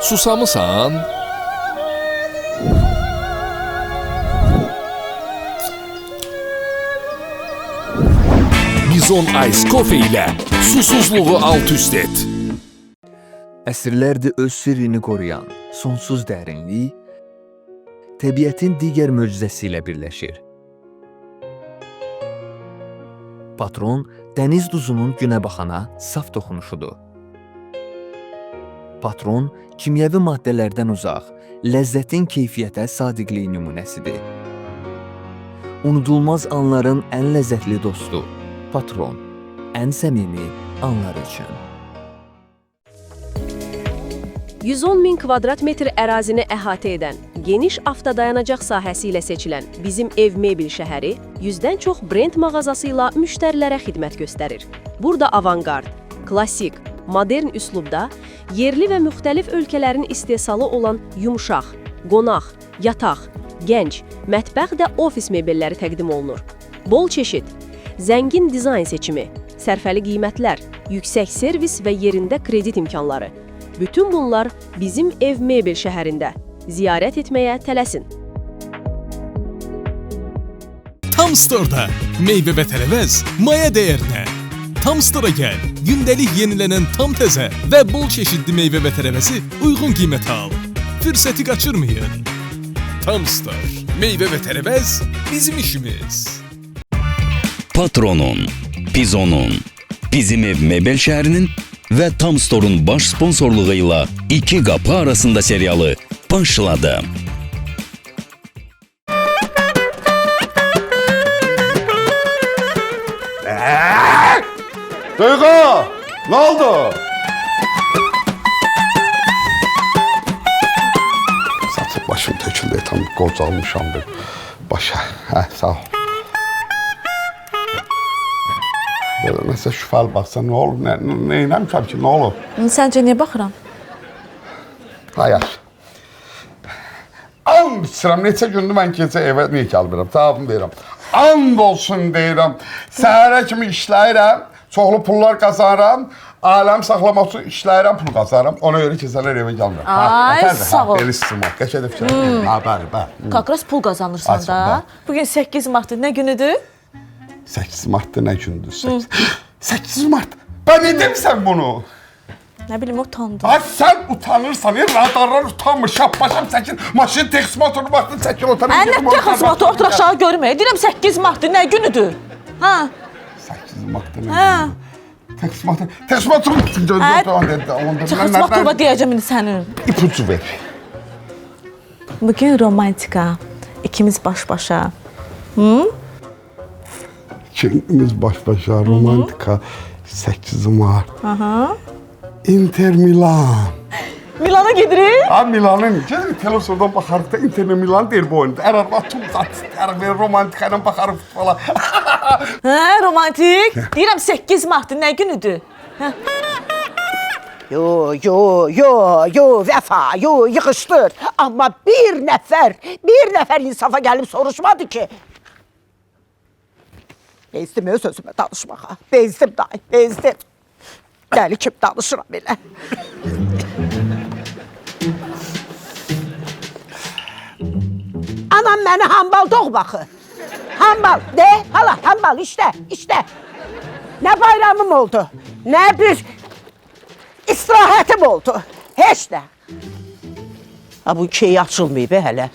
Susamısan? Bizon Ice Coffee ilə susuzluğu alt-üst et. Əsrlərdir öz sirrini qoruyan sonsuz dərinlik, təbiətin digər möcüzəsi ilə birləşir. Patron, dəniz duzunun günə baxana saf toxunuşudur. Patron, kimyəvi maddələrdən uzaq, ləzzətin keyfiyyətə sadiqliyi nümunəsidir. Unudulmaz anların ən ləzzətli dostu, Patron, ən səmimi anlar üçün. 110 min kvadrat metr ərazini əhatə edən, geniş avtodayanacaq sahəsi ilə seçilən bizim ev mebel şəhəri 100-dən çox brend mağazası ilə müştərilərə xidmət göstərir. Burada avangard, klassik, modern üslubda yerli və müxtəlif ölkələrin istehsalı olan yumşaq, qonaq, yataq, gənc, mətbəx və ofis mebelləri təqdim olunur. Bol çeşid, zəngin dizayn seçimi, sərfəli qiymətlər, yüksək servis və yerində kredit imkanları. Bütün bunlar bizim ev mebel şəhərində. Ziyarət etməyə tələsin. Tam Store'da meyvə və tərəvəz maya dəyərinə. Tam Store'a gəl, gündəlik yenilənən tam təzə və bol çeşidli meyvə və tərəvəzi uyğun qiymətə al. Fürsəti qaçırmayın. Tam Store, meyvə və tərəvəz bizim işimiz. Patronun, Bizonun, Bizim Ev Mebel şəhərinin və Tam Store'un baş sponsorluğu ilə iki qapı arasında serialı başladı. Duygu! Ne oldu? Saçıp başım töküldü, tam qocalmışam bir başa. Sağ ol. Nəsə şübhəli baxsan, nə olur? Nə eləmişəm ki, nə olur? Səncə niyə baxıram? Hayır. And içirəm, neçə gündür mən gecə evə niyə gəlmirəm, cavabını verirəm. And olsun deyirəm, səhərə kimi işləyirəm, çoxlu pullar qazanıram, aləm saxlamaq üçün işləyirəm, pul qazanıram, ona görə gecələr evə gəlmirəm. Ay, sağ ol. Belə istimaq, qəşədə fikir. Bəli. Kakras pul qazanırsan da. Bugün 8 martdır, nə günüdür? 8 Mart'da nə gündür? 8 Mart. Ben ne demişəm bunu? Nə bilim, utandım. Ha sen utanırsan, radarlar utanmır, şapbaşam çəkil, maşın teksi motorunu baxdın, çəkil utanır. Nə texas motor, otur aşağı görməyə. Deyirəm 8 martdır, nə günüdür? Ha? 8 Mart'da nə gündür? Teksi motor, teksi motoru Texas motorba deyəcəm indi sənin. İpucu ver. Bugün romantika, ikimiz baş-başa. İkimiz baş-başa, romantika, 8 Mart. Inter Milan. Milana gedirik. Ha Milan'ın, gelin televizyondan baxarıq da Inter Milan deyir bu oyunda. Əgər atım zatı, romantika ilə baxarıq falan. Hə, romantik. Deyirəm 8 martdır, nə günüdür? Yo, Vəfa, yığışdır. Amma bir nəfər insafa gəlib soruşmadı ki. Bezdim öz sözümə danışmağa. Bezdim. Dəli kim danışıram elə. Anam məni hambal doğmaxı. Hambal, de, hala, hambal, işdə. Nə bayramım oldu, nə bir istirahətim oldu. Heç nə. Ha, bu key açılmayıb hələ.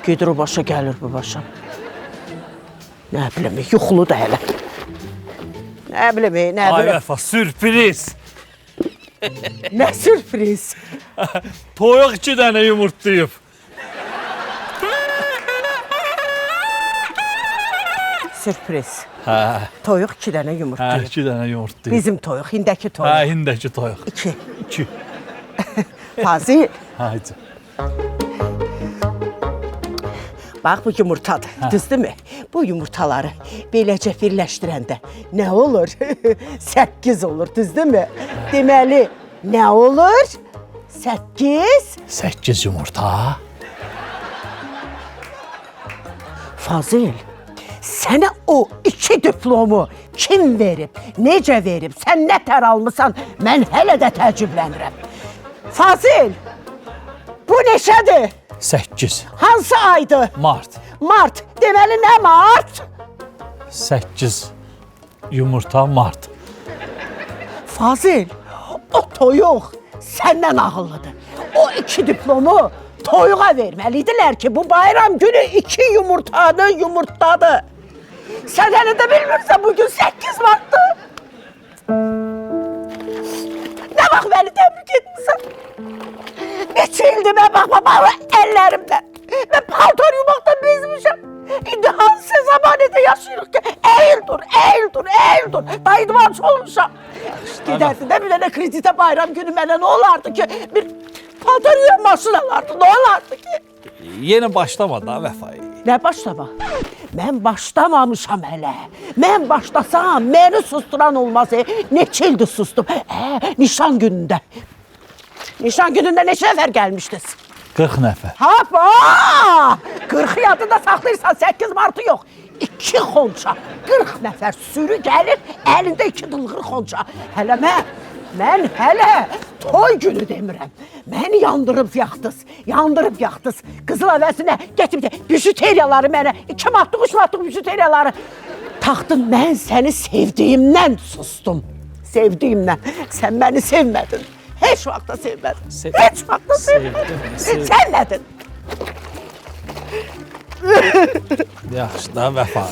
Gedir o başa, gəlir bu başa. Nə bilim, yuxulu da hələ. Nə bilim. Ay Vəfa, sürpriz. Nə sürpriz? Toyuq 2 dənə yumurtlayıb. Sürpriz. Hə. Toyuq 2 dənə yumurtlayıb. 2 dənə yumurtlayıb. Bizim toyuq, hindəki toyuq. Hə, hindəki toyuq. 2. Fazil. Haydi. Bax, bu yumurtadır, düzdür mü? Bu yumurtaları beləcə birləşdirəndə nə olur? 8 olur, düzdür mü? Deməli, nə olur? 8. 8 yumurta. Fazil, sənə o 2 diplomu kim verib, necə verib, sən nə tər almısan, mən hələ də təəccüblənirəm. Fazil, bu neçədir? 8 Hansı aydır? Mart. Mart. Deməli nə mart? 8 yumurta Mart. Fazil, o toyuq səndən ağıllıdır. O 2 diplomu toyuğa verməliydilər ki, bu bayram günü 2 yumurtanı yumurtladı. Sən hələ də bilmirsən, bugün 8 Mart'dır. Nə vaxt məni təbrik etmirsən? Neçə ildir mən baxmamalı əllərimlə. Mən paltar yumaqdan bezmişəm. İndi hansı zamanədə yaşayırıq ki? Əyil dur, əyil dur, əyil dur. Dayıdvaç olmuşam. Gedərdin də bir dənə kreditə bayram günü mənə nə olardı ki? Bir paltar yuyan maşın alardı, nə olardı ki? Yeni başlama da Vəfai. Nə başlama? Mən başlamamışam hələ. Mən başlasam, məni susturan olmaz. Neçə ildir sustum? Nişan günündə. Nişan günündə neçə nəfər gəlmişdiniz? 40 nəfər. Hapa! 40 yadında saxlayırsan, 8 Mart'ı yox. 2 xonça, 40 nəfər sürü gəlir, əlində 2 dılğır xonça. Hələ mən hələ toy günü demirəm. Məni yandırıb yaxdınız. Qızıl əvəzinə gətirib bijuteriyaları mənə, 2 matlıq, 3 matlıq bijuteriyaları taxdın. Mən səni sevdiyimdən sustum. Sevdiyimdən. Sən məni sevmədin. Heç vaxtda sevmədin. Heç vaxtda sevmədin. Sən nədin? Yaxşı da Vəfai.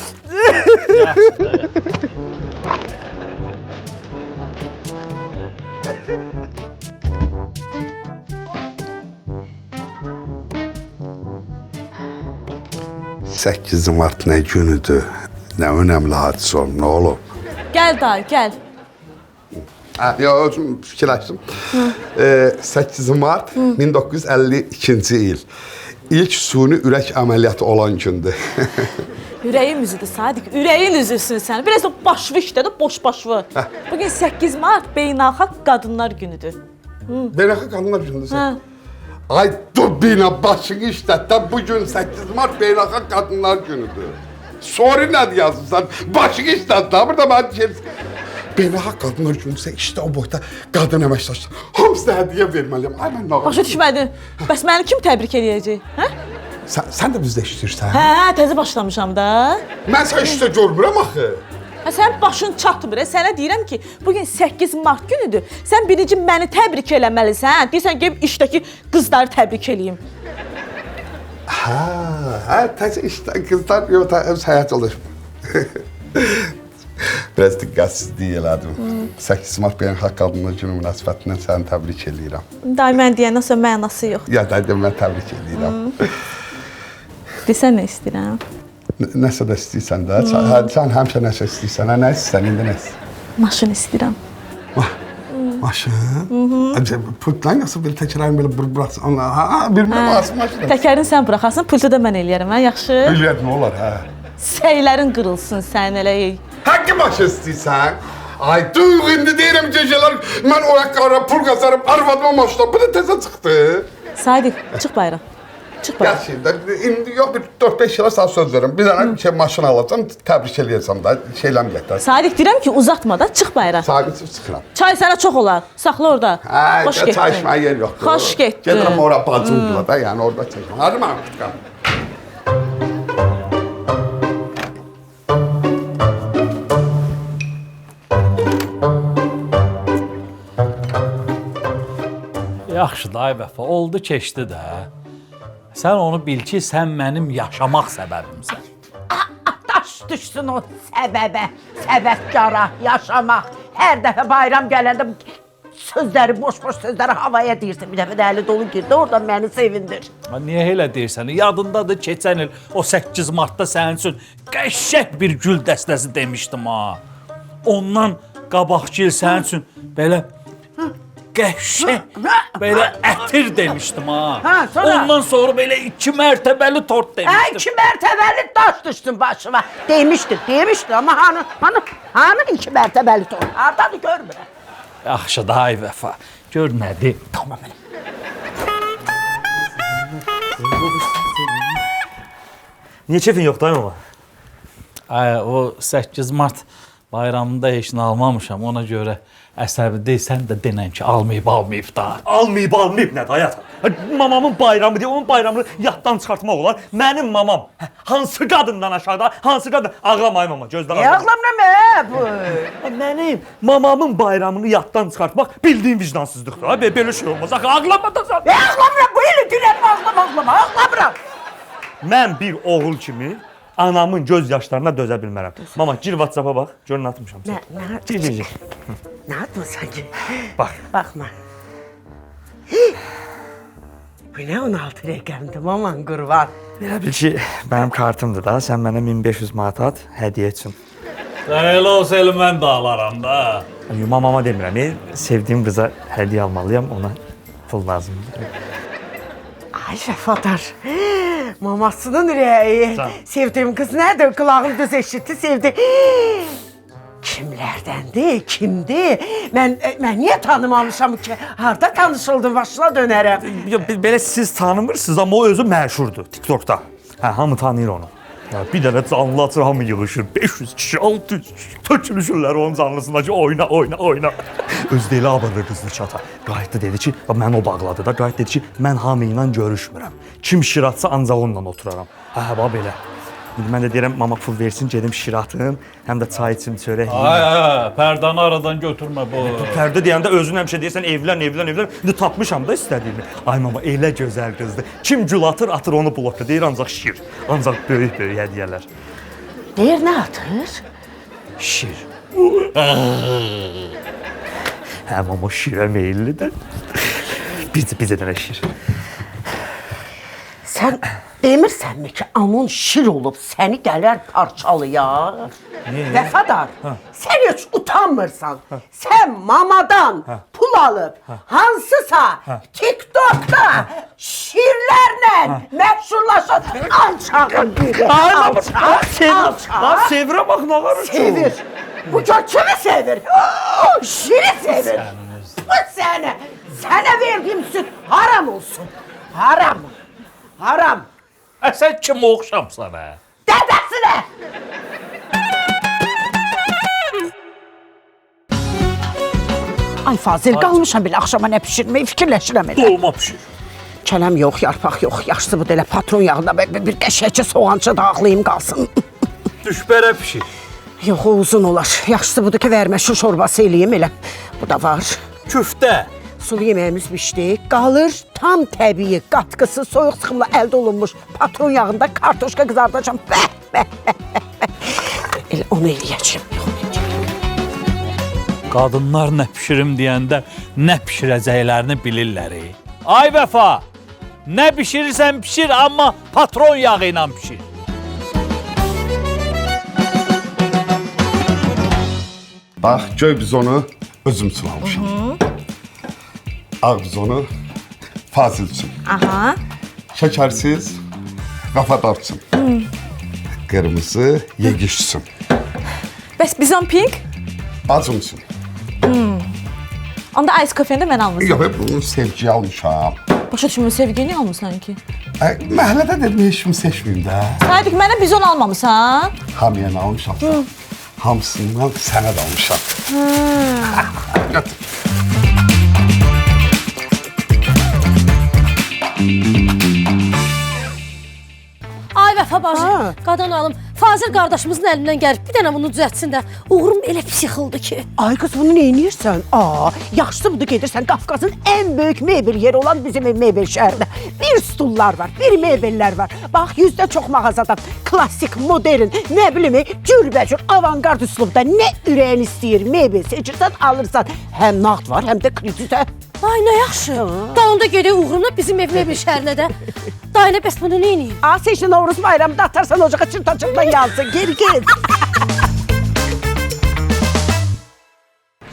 Səkkiz Mart nə günüdür? Nə önəmli hadisə olub, nə olub? Gəl dayı, gəl. Ya özüm fikirləşdim. 8 Mart 1952-ci il. İlk suni ürək əməliyyatı olan gündür. Ürəyin üzüdür Sadiq, ürəyin üzüsün sən. Biraz da başvı işlədir, boş başvı. Bugün 8 Mart Beynəlxalq Qadınlar Günüdür. Beynəlxalq Qadınlar Günüdür. Ay dur bina başını işlətdən, bugün 8 Mart Beynəlxalq Qadınlar Günüdür. Sonra nədir yazırsan? Başını işlətdən, burada mən Beynəlxalq Qadınlar Günüdürsə, işte o boyda qadın əməkdaşlar. Hamısına hədiyyə verməliyəm. Ay mən nağıl. Başa düşmədin. Bəs məni kim təbrik edəcək? Hə? Sən də bizdə işləyirsən. Hə, təzə başlamışam da. Mən sən işdə görmürəm axı. Hə, sən başın çatmır. Sənə deyirəm ki, bugün 8 Mart günüdür. Sən birinci məni təbrik eləməlisən. Deyirsən ki, işdəki qızları təbrik eləyim. Hə, təzə işdə qızlar, yox, öz həyat yoldaşım. Biraz diqqətsizlik elədim. 8 Mart Beynəlxalq Qadınlar Günü münasibətindən səni təbrik eləyirəm. Day mən deyəndən sonra mənası yox. Ya da mən təbrik eləyirəm. Desən nə istəyirəm? Nəsə də istəyirsən də. Sən həmişə nəsə istəyirsən. Nə istəyirsən, indi nə istəyirsən? Maşın istəyirəm. Maşın? Pultdan nasıl belə təkrar belə buraxsan? Bir-birinə basın maşını. Təkərini sən buraxarsın, pultu da mən eləyərəm, hə? Yaxşı? Eləyər, nə olar, hə? Səylərin qırılsın sən elə. Hangi maşın istəyirsən? Ay duyğ indi deyirəm gecələr mən o ayaqqabılara pul qazarım, arvadıma maşına. Bu da təzə çıxdı. Sadiq, çıx bayram. Çıx bayram. Gerçekten indi yox bir 4-5 yıla sana söz verirəm. Bir dənə maşın alacam, təbrik eləyəcəm də, şeyləm gətirəm. Sadiq deyirəm ki, uzatma da, çıx bayram. Sadiq çıxıram. Çay sənə çox olar. Saxla orada. Xoş getdin. Çay içməyə yer yoxdur. Xoş getdin. Gedirəm ora bacımdırlar da, yəni orada çəkəm. Hadi mən çıxıram. Yaxşı da Vəfa, oldu keçdi də. Sən onu bil ki, sən mənim yaşamaq səbəbimsən. Daş düşsün o səbəbə, səbəbkara, yaşamaq. Hər dəfə bayram gələndə sözləri, boş-boş sözləri havaya deyirsən. Bir dəfə də əli dolu girdi, oradan məni sevindir. Niyə elə deyirsən? Yadındadır, keçən il o 8 Martda sənin üçün qəşəng bir gül dəstəsi demişdim ha. Ondan qabaqçı il sənin üçün belə qəşəng, belə ətir demişdim ha. Ondan sonra belə 2 mərtəbəli tort demişdim. 2 mərtəbəli daş düşsün başıma. Demişdi amma hanı 2 mərtəbəli tort? Hardadır görmürəm. Yaxşı da Vəfa, gör nədir? Tamam. Niyə kefin yoxdur ay baba? O 8 Mart Bayramında heç nə almamışam, ona görə əsəbi deysən də denən ki, almayıb da. Almayıb nə dayat? Mamamın bayramı deyə onun bayramını yaddan çıxartmaq olar. Mənim mamam hansı qadından aşağıda, hansı qadın ağlamayım ama gözlə ağlamayım. Ağlamıram bu. Mənim mamamın bayramını yaddan çıxartmaq bildiyin vicdansızlıqdır. Belə şey olmaz. Axı ağlamadasan. Ağlamıram, bu ilə dünəm ağlamıram. Mən bir oğul kimi anamın göz yaşlarına dözə bilmərəm. Mama, gir WhatsApp-a bax. Gör nə atmışam sən. Gir. Nə atmışsan ki? Bax. Baxma. Bu nə 16 rəqəmdir, maman qurban. Elə bil ki, mənim kartımdır da. Sən mənə 1500 manat at, hədiyyə üçün. Elə olsa elə mən də alaram da. Mamama demirəm, sevdiyim qıza hədiyyə almalıyam, ona pul lazımdır. Ay Vəfadar, mamasının ürəyi. Sevdiyim qız nədir? Qulağım düz eşitdi, sevdi. Kimlərdəndir, kimdir? Mən niyə tanımamışam ki? Harda tanışıldın, başına dönərəm. Belə siz tanımırsınız, amma o özü məşhurdur TikTokda. Hamı tanıyır onu. Bir dənə canlı açır, hamı yığışır. 500 kişi, 600 kişi tökülüşürlər onun canlısındakı oyna. Özü də elə abırlı qızlı çata. Qayıtdı dedi ki, mən o bağladı da. Qayıt dedi ki, mən hamı ilə görüşmürəm. Kim şir atsa ancaq onunla oturaram. Bax belə. Mən də deyirəm, mama pul versin, gedim şir atım, həm də çay içim, çörək yiyim. Pərdanı aradan götürmə bu. Pərdə deyəndə özün həmişə deyirsən, evlən. İndi tapmışam da istədiyimi. Ay mama, elə gözəl qızdır. Kim gül atır onu blokda. Deyir ancaq şir. Ancaq böyük hədiyyələr. Deyir, nə atır? Şir. Mama, şirə meyillidir. Bizə dənə şir. Sən demirsənmi ki, anun şir olub səni gələr parçalayar? Vəfadar, sən heç utanmırsan. Sən mamadan pul alıb hansısa TikTokda şirlərlə məşhurlaşan alçağın biri. Sevirə bax, nə var üçün? Sevir. Bu gör kimi sevir? Şiri sevir. Bu sənə verdiyim süt haram olsun. Haram. Sən kim oxşamsan hə? Dədəsinə! Ay Fazil, qalmışam belə axşama nə pişirməyi fikirləşirəm elə. Dolma pişir. Kələm yox, yarpaq yox, yaxşısı bu da elə patron yağında bir qəşəkçi soğancı dağlayım qalsın. Düşbərə pişir. Yox, o uzun olar. Yaxşısı budur ki, vərməşin şorbası eləyim elə. Bu da var. Küftə. Sulu yeməyimiz bişdi. Qalır tam təbii, qatqısı, soyuq sıxımla əldə olunmuş patron yağında kartoşka qızardacağım. Elə onu eləyəcəm. Qadınlar nə pişirim deyəndə nə pişirəcəklərini bilirlər. Ay Vəfa, nə pişirirsən pişir, amma patron yağı ilə pişir. Bax, göy biz onu özüm üçün almışam. Ağ biz onu Fazil üçün. Aha. Şəkərsiz Vəfadar üçün. Qırmızı Yegiş üçün. Bəs bizon pink? Bacım üçün. Onda ice coffee-ni də mən almışam. Yox, bunu sevgiyə almışam. Başa düşmürəm, sevgini almısan ki? Məhəllədə dedim, heç kimi seçməyim də. Sadiq, mənə bizon almamısan? Hamıya nə almışam? Hamısından sənə də almışam. Götür. Ay Vəfa bacı, qadan alım. Fazil qardaşımızın əlindən gəlib bir dənə bunu düzəltsin də. Uğurum elə pis yıxıldı ki. Ay qız, bunu neynirsən? Yaxşısı budur gedirsən Qafqazın ən böyük mebel yeri olan bizim mebel şəhərində. Bir stullar var, bir mebellər var. Bax, 100-dən çox mağazadan klassik, modern, nə bilim, cürbəcür, avangard üslubda nə ürəyin istəyir mebel seçirsən, alırsan. Həm nağd var, həm də kreditə. Ay, nə yaxşı. Dalında gedək uğruna bizim ev mebel şəhərinə də. Dayına bəs bunu neyniyim? Seçin Novruz bayramında atarsan ocağa çırta-çırta yansın. Geri git.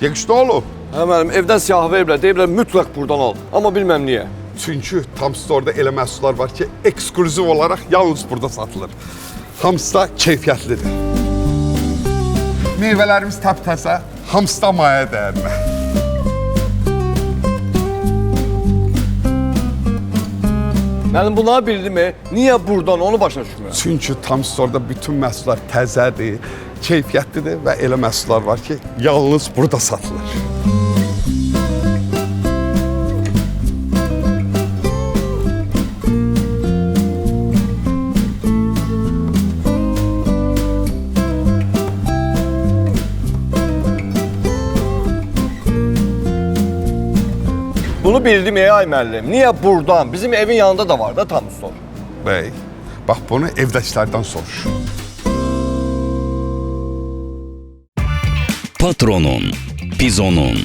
Yegiş, nə olub? Mənim evdən siyahı veriblər, deyiblər mütləq buradan al. Amma bilməm niyə. Çünki Tam Store'da elə məhsullar var ki, ekskluziv olaraq yalnız burada satılır. Hamısı da keyfiyyətlidir. Meyvələrimiz təp-təzə, hamısı da maya dəyərli. Mənim bunları bildimi? Niyə burdan onu başa düşmürəm. Çünki tam store'da bütün məhsullar təzədir, keyfiyyətlidir və elə məhsullar var ki, yalnız burada satılır. Bunu bildim ay müəllim. Niyə burdan? Bizim evin yanında da var da tam store. Bey, bax bunu evdəkilərdən soruş. Patronun, Pizonun,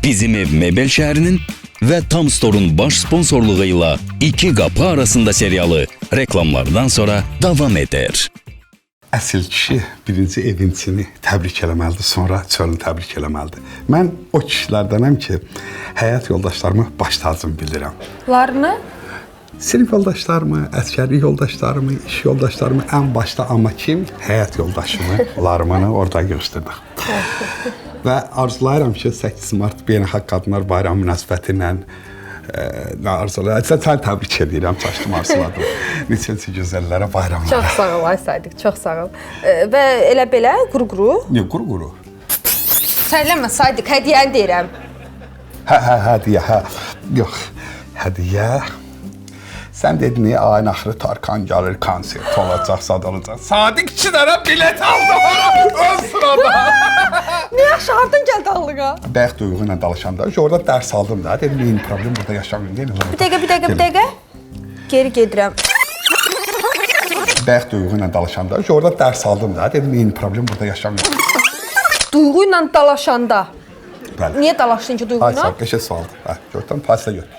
Bizim Ev Mebel şəhərinin və Tam Store'un baş sponsorluğu ilə İki Qapı Arasında serialı reklamlardan sonra davam eder. Əsl kişi birinci evincini təbrik eləməlidir, sonra çölünü təbrik eləməlidir. Mən o kişilərdənəm ki, həyat yoldaşlarımı baş tacım bilirəm. Larını? Sinif yoldaşlarımı, əsgərlik yoldaşlarımı, iş yoldaşlarımı ən başda, amma kim? Həyat yoldaşımı, larımını orada göstərdik. Və arzulayıram ki, 8 Mart Beynəlxalq Qadınlar Bayramı münasibəti ilə arzulayıram. Sən təbrik edirəm, çaşdım arzuladım. Neçə gözəllərə bayramlar. Çox sağ ol, ay Sadiq, çox sağ ol. Və elə belə quru-quru? Yox, quru-quru. Söyləmə Sadiq, hədiyyəni deyirəm. Hədiyyə, hə. Yox, hədiyyə. Sən dedin, ayın axırı Tarkan gəlir, konsert olacaq, sad olacaq. Sadiq 2 dənə bilet aldım, ön sırada. Ne yaxşı, hardan gəldi ağlığa? Bəyək duyğu ilə danışanda, orada dərs aldım da. Dedim, eyni problem burada yaşamıyorum. Bir dəqiqə. Geri gedirəm. Bəyək duyğu ilə danışanda, orada dərs aldım da. Dedim, eyni problem burada yaşamıyorum. Duyğu ilə dalaşanda? Bəli. Niyə dalaşdın ki duyğu ilə? Ay, sağ ol, qəşə sualdır. Gördün, pasilə götür.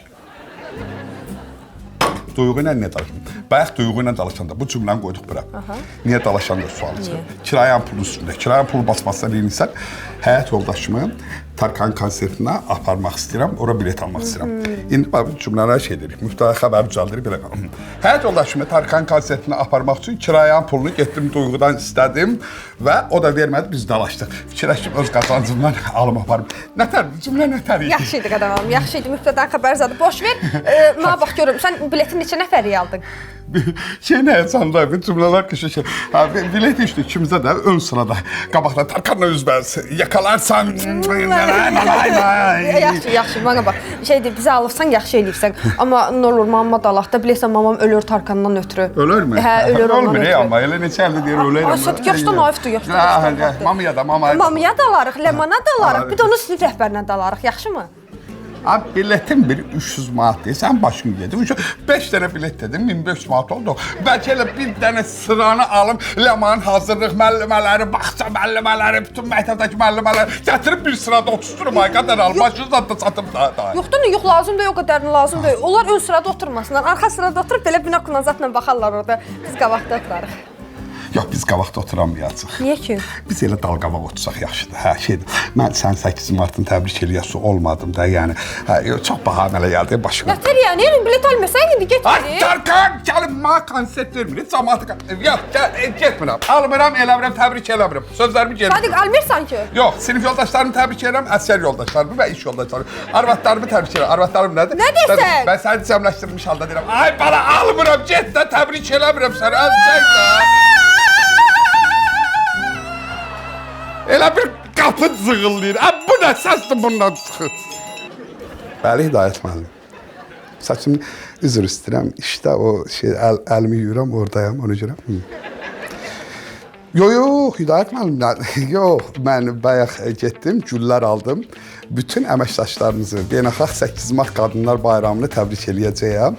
Duyğu ilə niyə dalaşdın? Bayaq duyğu ilə dalaşanda bu cümləni qoyduq bura. Niyə dalaşanda sualı? Kirayan pulun üstündə. Kirayan pulu basmasına deyilsən, həyat yoldaşımı Tarkan konsertinə aparmaq istəyirəm, ora bilet almaq istəyirəm. İndi bu cümlələr şey dedik, müftəri xəbər düzəldir, belə qalım. Həyat yoldaşımı Tarkan konsertinə aparmaq üçün kirayan pulunu getdim duyğudan istədim və o da vermədi, biz dalaşdıq. Fikirləşdim, öz qazancımdan alım aparım. Nətər, cümlə nətər idi? Yaxşı idi qadağam, yaxşı idi, müftədən xəbər zadı. Boş ver, mənə bax görüm, sən biletin neçə nəfəri aldın? Şey nə həyəcanlar, bir cümlələr qışı şey. Bilet işte ikimizə də ön sırada, qabaqda Tarkanla üzbəz, yakalarsan, Yaxşı, mənə bax. Şeydir, bizə alıbsan, yaxşı eləyirsən. Amma nə olur, mamma dalaqda, bilirsən, mamam ölür Tarkandan ötürü. Ölür mü? Hə, ölür ondan ötürü. Amma elə neçə əldə deyir, ölürəm. Sadık, yaşdan ayıfdır, yaşdan. Mamaya da, mamaya da. Mamaya dalarıq, ləmana dalarıq, bir də onu sinif rəhbərinə dalarıq, yaxşı mı? Abi biletin biri 300 manat değil, sen başını yedin. 5 tane bilet dedim, 1500 manat oldu. Belki elə bir tane sıranı alım, Leman hazırlıq müəllimələri, bağça müəllimələri, bütün məktəbdəki müəllimələri gətirib bir sırada oturturum, ay qədər al, başınızdan da satıb daha. Yoxdur, yox, lazım deyil, o qədərini lazım deyil. Onlar ön sırada oturmasınlar, arxa sırada oturub belə binokulazatla baxarlar orada, biz qabaqda oturarıq. Yox, biz qabaqda oturamayacaq. Niyə ki? Biz elə dalqavaq otursaq yaxşıdır. Hə, şeydir. Mən sən 8 Martın təbrik eləyəsi olmadım da, yəni. Çox bahanələ gəldi başıma. Nətər yəni? Bilet almırsan, indi getmir. Tarkan, gəlin mənə konsert vermir. Cəmaatı yox, getmirəm. Almıram, eləmirəm, təbrik eləmirəm. Sözlərimi geri. Sadiq, almırsan ki? Yox, sinif yoldaşlarımı təbrik edirəm, əsgər yoldaşlarımı və iş yoldaşlarımı. Arvadlarımı təbrik edirəm. Arvadlarım nədir? Nə desən? Mən səni cəmləşdirmiş halda deyirəm. Ay bala, almıram, get də təbrik eləmirəm səni. Əzəcək də. Elə bir qapı zığıllıyır. Bu nə səsdir bundan çıxır? Bəli, Hidayət müəllim. Saçım üzr istəyirəm. İşdə o şey, əlimi yuyuram, oradayam, ona görə. Yox, Hidayət müəllim. Yox, mən bayaq getdim, güllər aldım. Bütün əməkdaşlarımızı Beynəlxalq 8 Mart Qadınlar Bayramını təbrik eləyəcəyəm.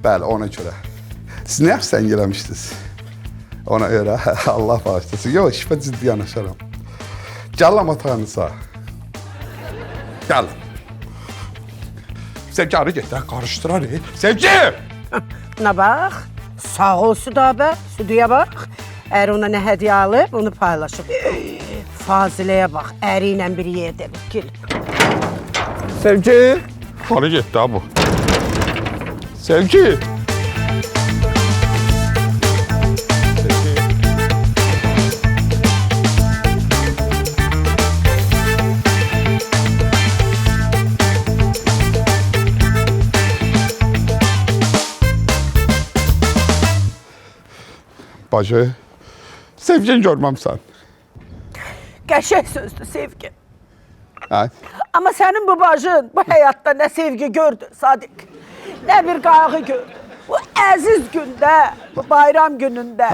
Bəli, ona görə. Siz nə yaxşı sən eləmişdiniz? Ona görə Allah bağışlasın. Yox, işbə ciddi yanaşaram. Gələm otağınıza. Gəlin. Sevgi arı getlər, qarışdırar. Sevgi! Buna bax, sağ ol Südabə, Südüyə bax. Əri ona nə hədiyyə alıb, onu paylaşıb. Faziləyə bax, əri ilə bir yerdə bükül. Sevgi! Arı getdi ha bu. Sevgi! bacı. Sevgin görməmsən. Qəşəng sözdür sevgi. Hə? Ama senin bu bacın bu hayatta ne sevgi gördü Sadık. Ne bir kaygı gördü. Bu aziz günde, bu bayram gününde.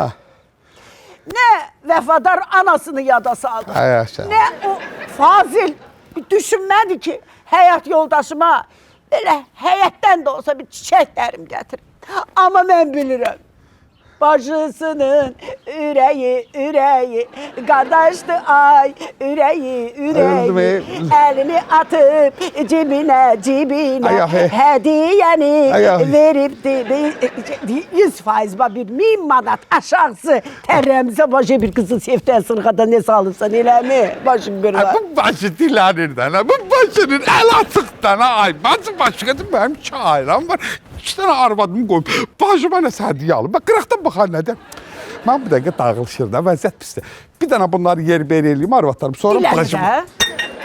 Ne vefadar anasını yada saldı. Ne o Fazil düşünmedi ki hayat yoldaşıma böyle hayattan da olsa bir çiçek derim getirin. Ama ben bilirim. Bacısının üreği, kardeşti ay, üreği, elini atıp cebine, hediyeni verip 100% bir 1000 manat aşağısı terremize başı bir kızı sevdiğin sırgada ne sağlıpsan elə mi? Başın görür. Bu başı dilanirdən, bu başının el atıqdan, ay, bacı başqadır, mənim 2 ailəm var. 2 tane arvadımı qoyub, bacıma nəsə hədiyyə alıb. Bax, qıraqdan baxar nədən? Mən bu dəqiqə dağılışır da, vəziyyət pisdir. Bir dənə bunları yer-ber eləyim arvadlarım, sonra bacıma.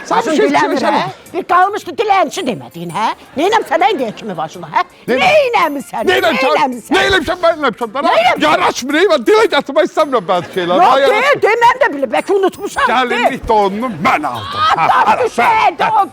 Başın diləmir, hə? Bir qalmışdı dilənçi demədin, hə? Neynəm sənə indiyə kimi başına, hə? Neynəmirsən, neynəmirsən? Neynəmişəm, mən neynəmişəm? Yaraşmır, eyvən, dilə gətirmək istəmirəm bəzi şeylər. Yok, deməm də bilib, bəlkə unutmuşam. Gəlinlik donunu mən aldım.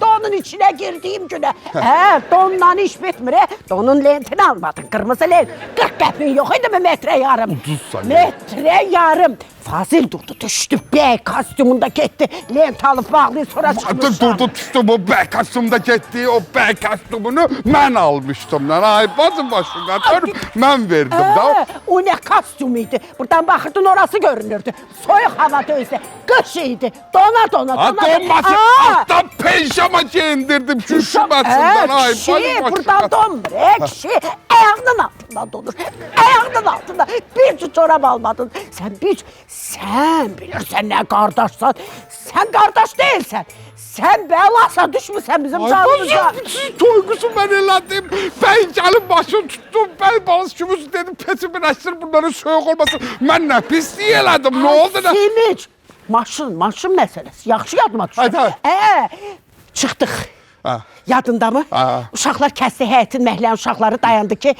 Donun içine girdiğim güne. He, donla iş bitmir. Donun lentini almadın. Kırmızı lent. 40 qəpin yok idi mi metre yarım? Metre yarım. Fazil durdu, düştü. Bey kostümünde gitti. Lent alıp bağlayıp sonra çıkmışlar. Durdu, düştü bu bey kostümünde gitti. O bey kostümünü mən almışdım. Ay, bacım başına dönüp mən verdim da. O ne kostümüydü? Buradan bakırdın orası görünürdü. Soyuq havada özde. Kış idi. Dona. Donmasın. Alttan penşama giyindirdim şu şubasından. Ay, buradan donmur. Kişi ayağının altından donur. Ayağının altında. Bir çorap almadın. Sen bilirsen ne kardeşsen. Sen kardeş değilsen. Sen belasa düşmüşsen bizim canımıza. Toygusu ben elədim. Ben gelin başını tuttum. Ben balıkçımız dedim. Pesimin açtır bunların soğuk olmasın. Ben ne pisliği elədim. Ne oldu ne? Simic. Maşın meselesi. Yaxşı yadıma düşdü. Çıxdıq. Yadında mı? Uşaqlar kəsdi həyətin məhlən uşaqları dayandı ki,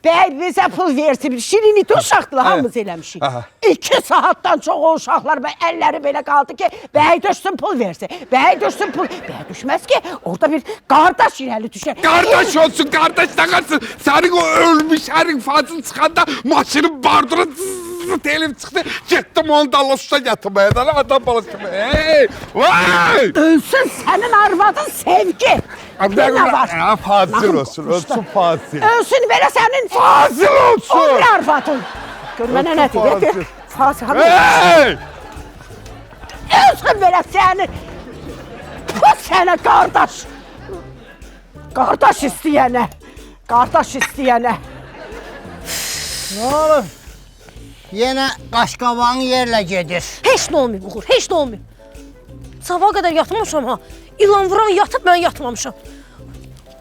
bəy bizə pul versin. Şiriniti uşaqdılar, hamımız eləmişik. 2 saatdan çox o uşaqlar əlləri belə qaldı ki, bəy düşsün pul versin. Bəy düşsün pul. Bəy düşməz ki, orada bir qardaş irəli düşər. Qardaş olsun, qardaş da qalsın. Sənin o ölmüş hərin fazıl çıxanda maşının bardırı telim çıxdı. Getdim onu da loşda yatırmaya da adam balası kimi. Vay! Ölsün sənin arvadın sevgi. Ne var? Fazıl olsun, ölsün Fazıl. Ölsün belə sənin... Fazıl olsun! O bir arvadın. Gör mənə nə deyir? Fazıl. Ölsün belə sənin... Bu sənə qardaş. Qardaş istəyənə. Qardaş istəyənə. Ne olur? Yine qaşqabağın yerlə gedir. Heç nə olmayıb Uğur, heç nə olmayıb. Sabaha qədər yatmamışam ha. İlan vuran yatıb, mən yatmamışam.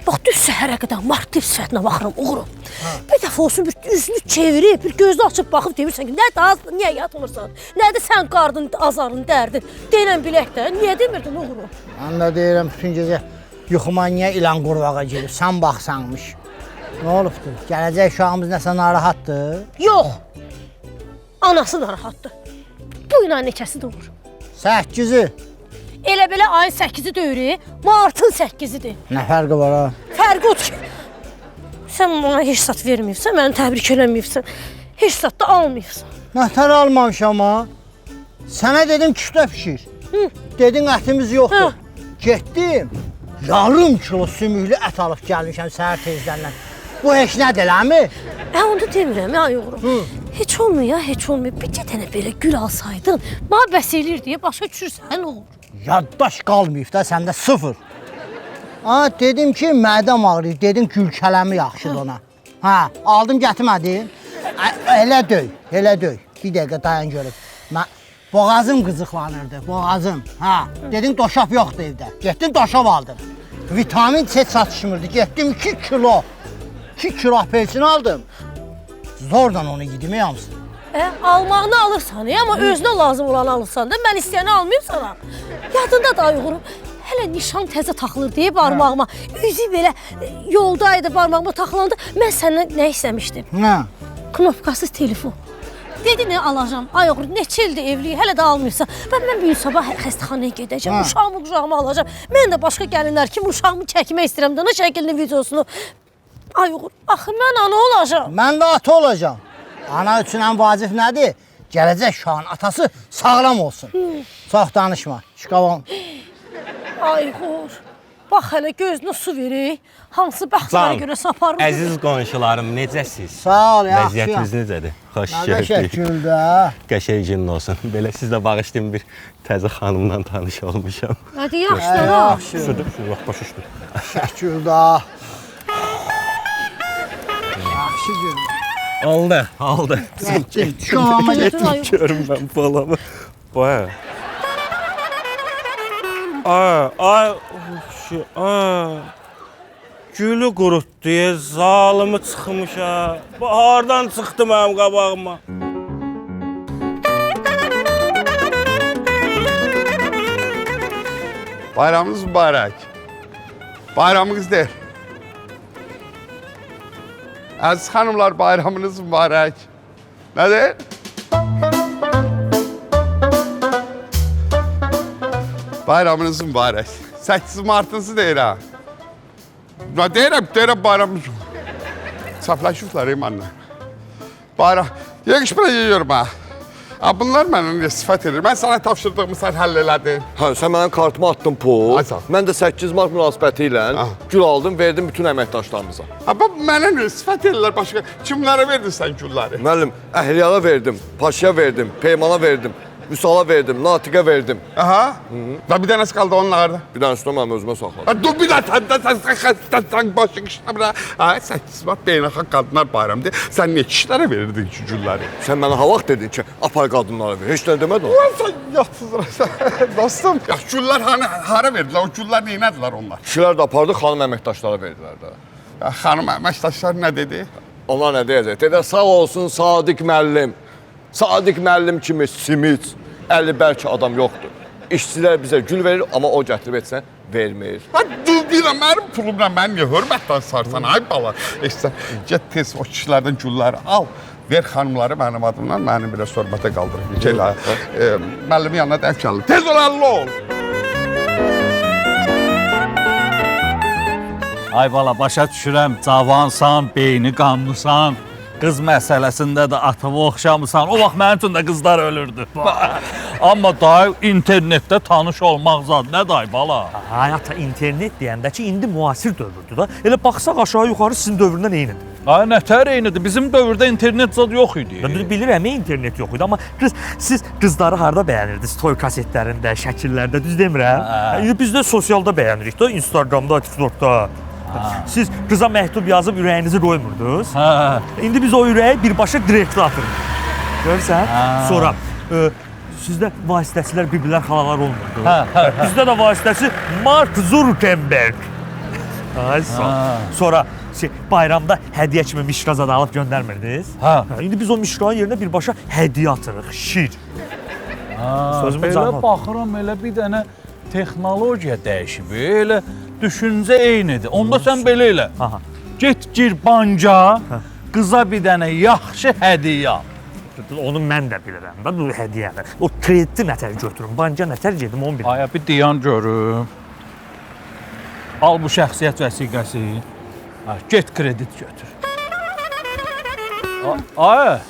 Bax, düz səhərə qədər martır sifətinə baxıram Uğurum. Bir dəfə olsun bir üzünü çevirib, bir gözünü açıb baxıb demirsən ki, nədir az, niyə yatmırsan? Nədir sən qardın, azarın, dərdin? Deyilən bilək də, niyə demirdin Uğurum? Mən də deyirəm, bütün gecə yuxuma niyə ilan qurbağa gelib, sən baxsanmış. Ne olubdur? Gələcək uşağımız nəsə narahatdır? Yox. Anası narahatdır. Bu inan neçəsi doğur? 8-i. Elə belə ayın 8-i deyir, martın 8-idir. Nə fərqi var ha? Fərqi odur ki, sən bana heç sat verməyibsən, məni təbrik eləməyibsən, heç sat da almayıbsan. Nətər almamışam ha? Sənə dedim küftə pişir. Dedin ətimiz yoxdur. Getdim, yarım kilo sümüklü ət alıb gəlmişəm səhər tezdən. Bu heç nədir, əmi? Onu demirəm, ya yoxurum. Heç olmuyor ya, heç olmuyor. Bir dənə belə gül alsaydın, bana bəs eləyir deyə başa düşürsən olur. Yaddaş qalmayıb da, səndə 0. Dedim ki, mədəm ağrıyır, dedim gülkələmi yaxşıdır ona. Aldım, gətirmədim. Elə döy. Bir dəqiqə dayan görüb. Boğazım qızıqlanırdı, boğazım. Dedim, doşab yoxdur evdə. Getdim, doşab aldım. Vitamin C çatışmırdı, getdim 2 kilo. 2 kilo apelsin aldım. Zordan onu yedim yalnız. Almağını alırsan ya, ama özünə lazım olanı alırsan da, mən istəyəni almayayım sana. Yadında da yoxurum. Hələ nişan təzə taxılır deyə barmağıma. Üzü belə yoldaydı, barmağıma taxılandı. Mən səndən nə istəmişdim? Nə? Knopkasız telefon. Dedi nə alacam? Ay oğul, neçə ildir evliyik, hələ də almırsan. Mən bir gün sabah xəstəxanaya gedəcəm, uşağımı alacam. Mən də başqa gəlinlər kimi uşağımı çəkmək istəyirəm, dana şəkilli videosunu. Ay oğul, axı mən ana olacam. Mən də ata olacam. Ana üçün ən vacib nədir? Gələcək uşağın atası sağlam olsun. Çox danışma, şqavam. Ay oğul, bax hələ gözünə su verir. Hansı bəxtlərə görə saparım. Əziz qonşularım, necəsiz? Sağ ol, yaxşıyam. Vəziyyətiniz necədir? Xoş Təşəkkür də. Qəşəng gün olsun. Belə siz də bağışlayın bir təzə xanımla tanış olmuşam. Hadi yaxşı da. Yaxşı. Şudur, bax başa düşdüm. Təşəkkür də. Yaxşı gün. Oldu. Şqavama gətir. Görüm mən balamı. Baya. Ay, gülü qurutdu, zalımı çıxmış ha. Hardan çıxdı mənim qabağıma? Bayramınız mübarək. Bayramınız deyil. Əziz xanımlar, bayramınız mübarək. Nədir? Bayramınız mübarək. 8 martınızı deyirəm. Deyirəm bayramınız. Çaplaşıblar mənlə. Bayram. Yığışmına yiyorum ha. Bunlar mənimlə sifət edir. Mən sana tapşırdığımı sən həll elədin. Hə, sən mənim kartıma attın pul. Ay sağ ol. Mən də 8 mart münasibəti ilə gül aldım, verdim bütün əməkdaşlarımıza. Mənə sifət edirlər başqa. Kimlərə verdin sən gülləri? Müəllim, Əhliyara verdim, Paşaya verdim, Peymana verdim, Vüsala verdim, Natiqə verdim. Aha. Və bir dənəsi qaldı onlarda. Bir dənəsi də mənim özümə saxladım. Dur bir də sən başın işləmirə. 8 Mart beynəlxalq qadınlar bayramıdır. Sən niyə kişilərə verirdin ki gülləri? Sən mənə ha vaxt dedin ki, apar qadınlara ver. Heç nə demədin. Ulan sən yatsızırsan. Dostum, güllər hara verdilər? O güllər neynədilər onlar? Kişilər də apardı, xanım əməkdaşlara verdilər də. Xanım əməkdaşlar nə dedi? Onlar nə deyəcək? Dedilər, sağ olsun Sadiq müəllim. Sadiq müəllim kimi simit, əli bəlkə adam yoxdur. İşçilər bizə gül verir, amma o gətirib etsən, vermir. Dur biləm, mənim pulumla mən niyə hörmətdən sarsan, ay bala. Eşsən, get tez o kişilərdən gülləri al, ver xanımları mənim adımdan, məni biraz hörmətə qaldırır. Gələ, müəllimin yanına dəvk alın. Tez ol, əlli ol. Ay bala, başa düşürəm, cavansan, beyni qanlısan. Qız məsələsində də atımı oxşamısan. O vaxt mənim üçün də qızlar ölürdü. Amma dayı internetdə tanış olmaq zad nə day bala? Həyata internet deyəndə ki, indi müasir dövrdür da. Elə baxsaq aşağı yuxarı sizin dövründən eynidir. Ay nətər eynidir? Bizim dövrdə internet zad yox idi. Bilirəm, internet yox idi, amma siz qızları harda bəyənirdiniz? Toy kasetlərində, şəkillərdə, düz demirəm? Biz də sosialda bəyənirik də, Instagramda, TikTokda. Siz qıza məktub yazıb ürəyinizi qoymurdunuz. İndi biz o ürəyi birbaşa direktə atırıq. Görürsən? Sonra sizdə vasitəçilər bir-birlər xalalar olmurdu. Bizdə də vasitəçi Mark Zuckerberg. Sonra bayramda hədiyyə kimi mişqa zad alıb göndərmirdiniz. İndi biz o mişqanın yerinə birbaşa hədiyyə atırıq, şir. Belə baxıram, elə bir dənə texnologiya dəyişib, elə düşüncə eynidir. Onda sən belə elə. Get gir banca, qıza bir dənə yaxşı hədiyyə al. Onu mən də bilirəm da, bu hədiyyəni. O kreditli nətər götürüm, banca nətər gedim, onu bilirəm. Aya bir diyan görüm. Al bu şəxsiyyət vəsiqəsi. Get kredit götür. Aya.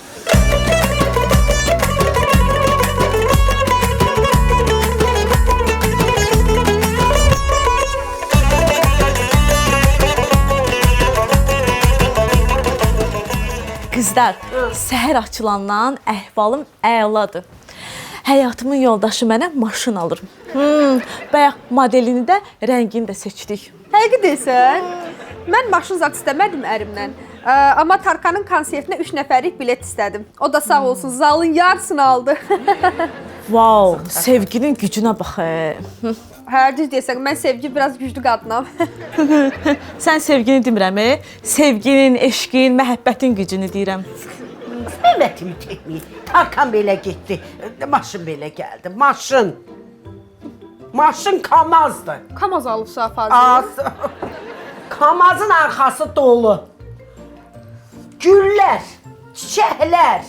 Qızlar, səhər açılandan əhvalım əladır. Həyatımın yoldaşı mənə maşın alır. Bayaq modelini də, rəngini də seçdik. Həqiqi desən, mən maşın zad istəmədim ərimdən. Amma Tarkanın konsertinə 3 nəfərlik bilet istədim. O da sağ olsun, zalın yarısını aldı. Wow, sevginin gücünə bax. Hər düz desək, mən sevgi biraz güclü qadınam. Sən sevgini demirəm, sevginin, eşqin, məhəbbətin gücünü deyirəm. Hürmətimi çəkməyib. Tarkan belə getdi, maşın belə gəldi. Maşın. Maşın Kamazdır. Kamaz alıbsa fazla. Kamazın arxası dolu. Güllər, çiçəklər.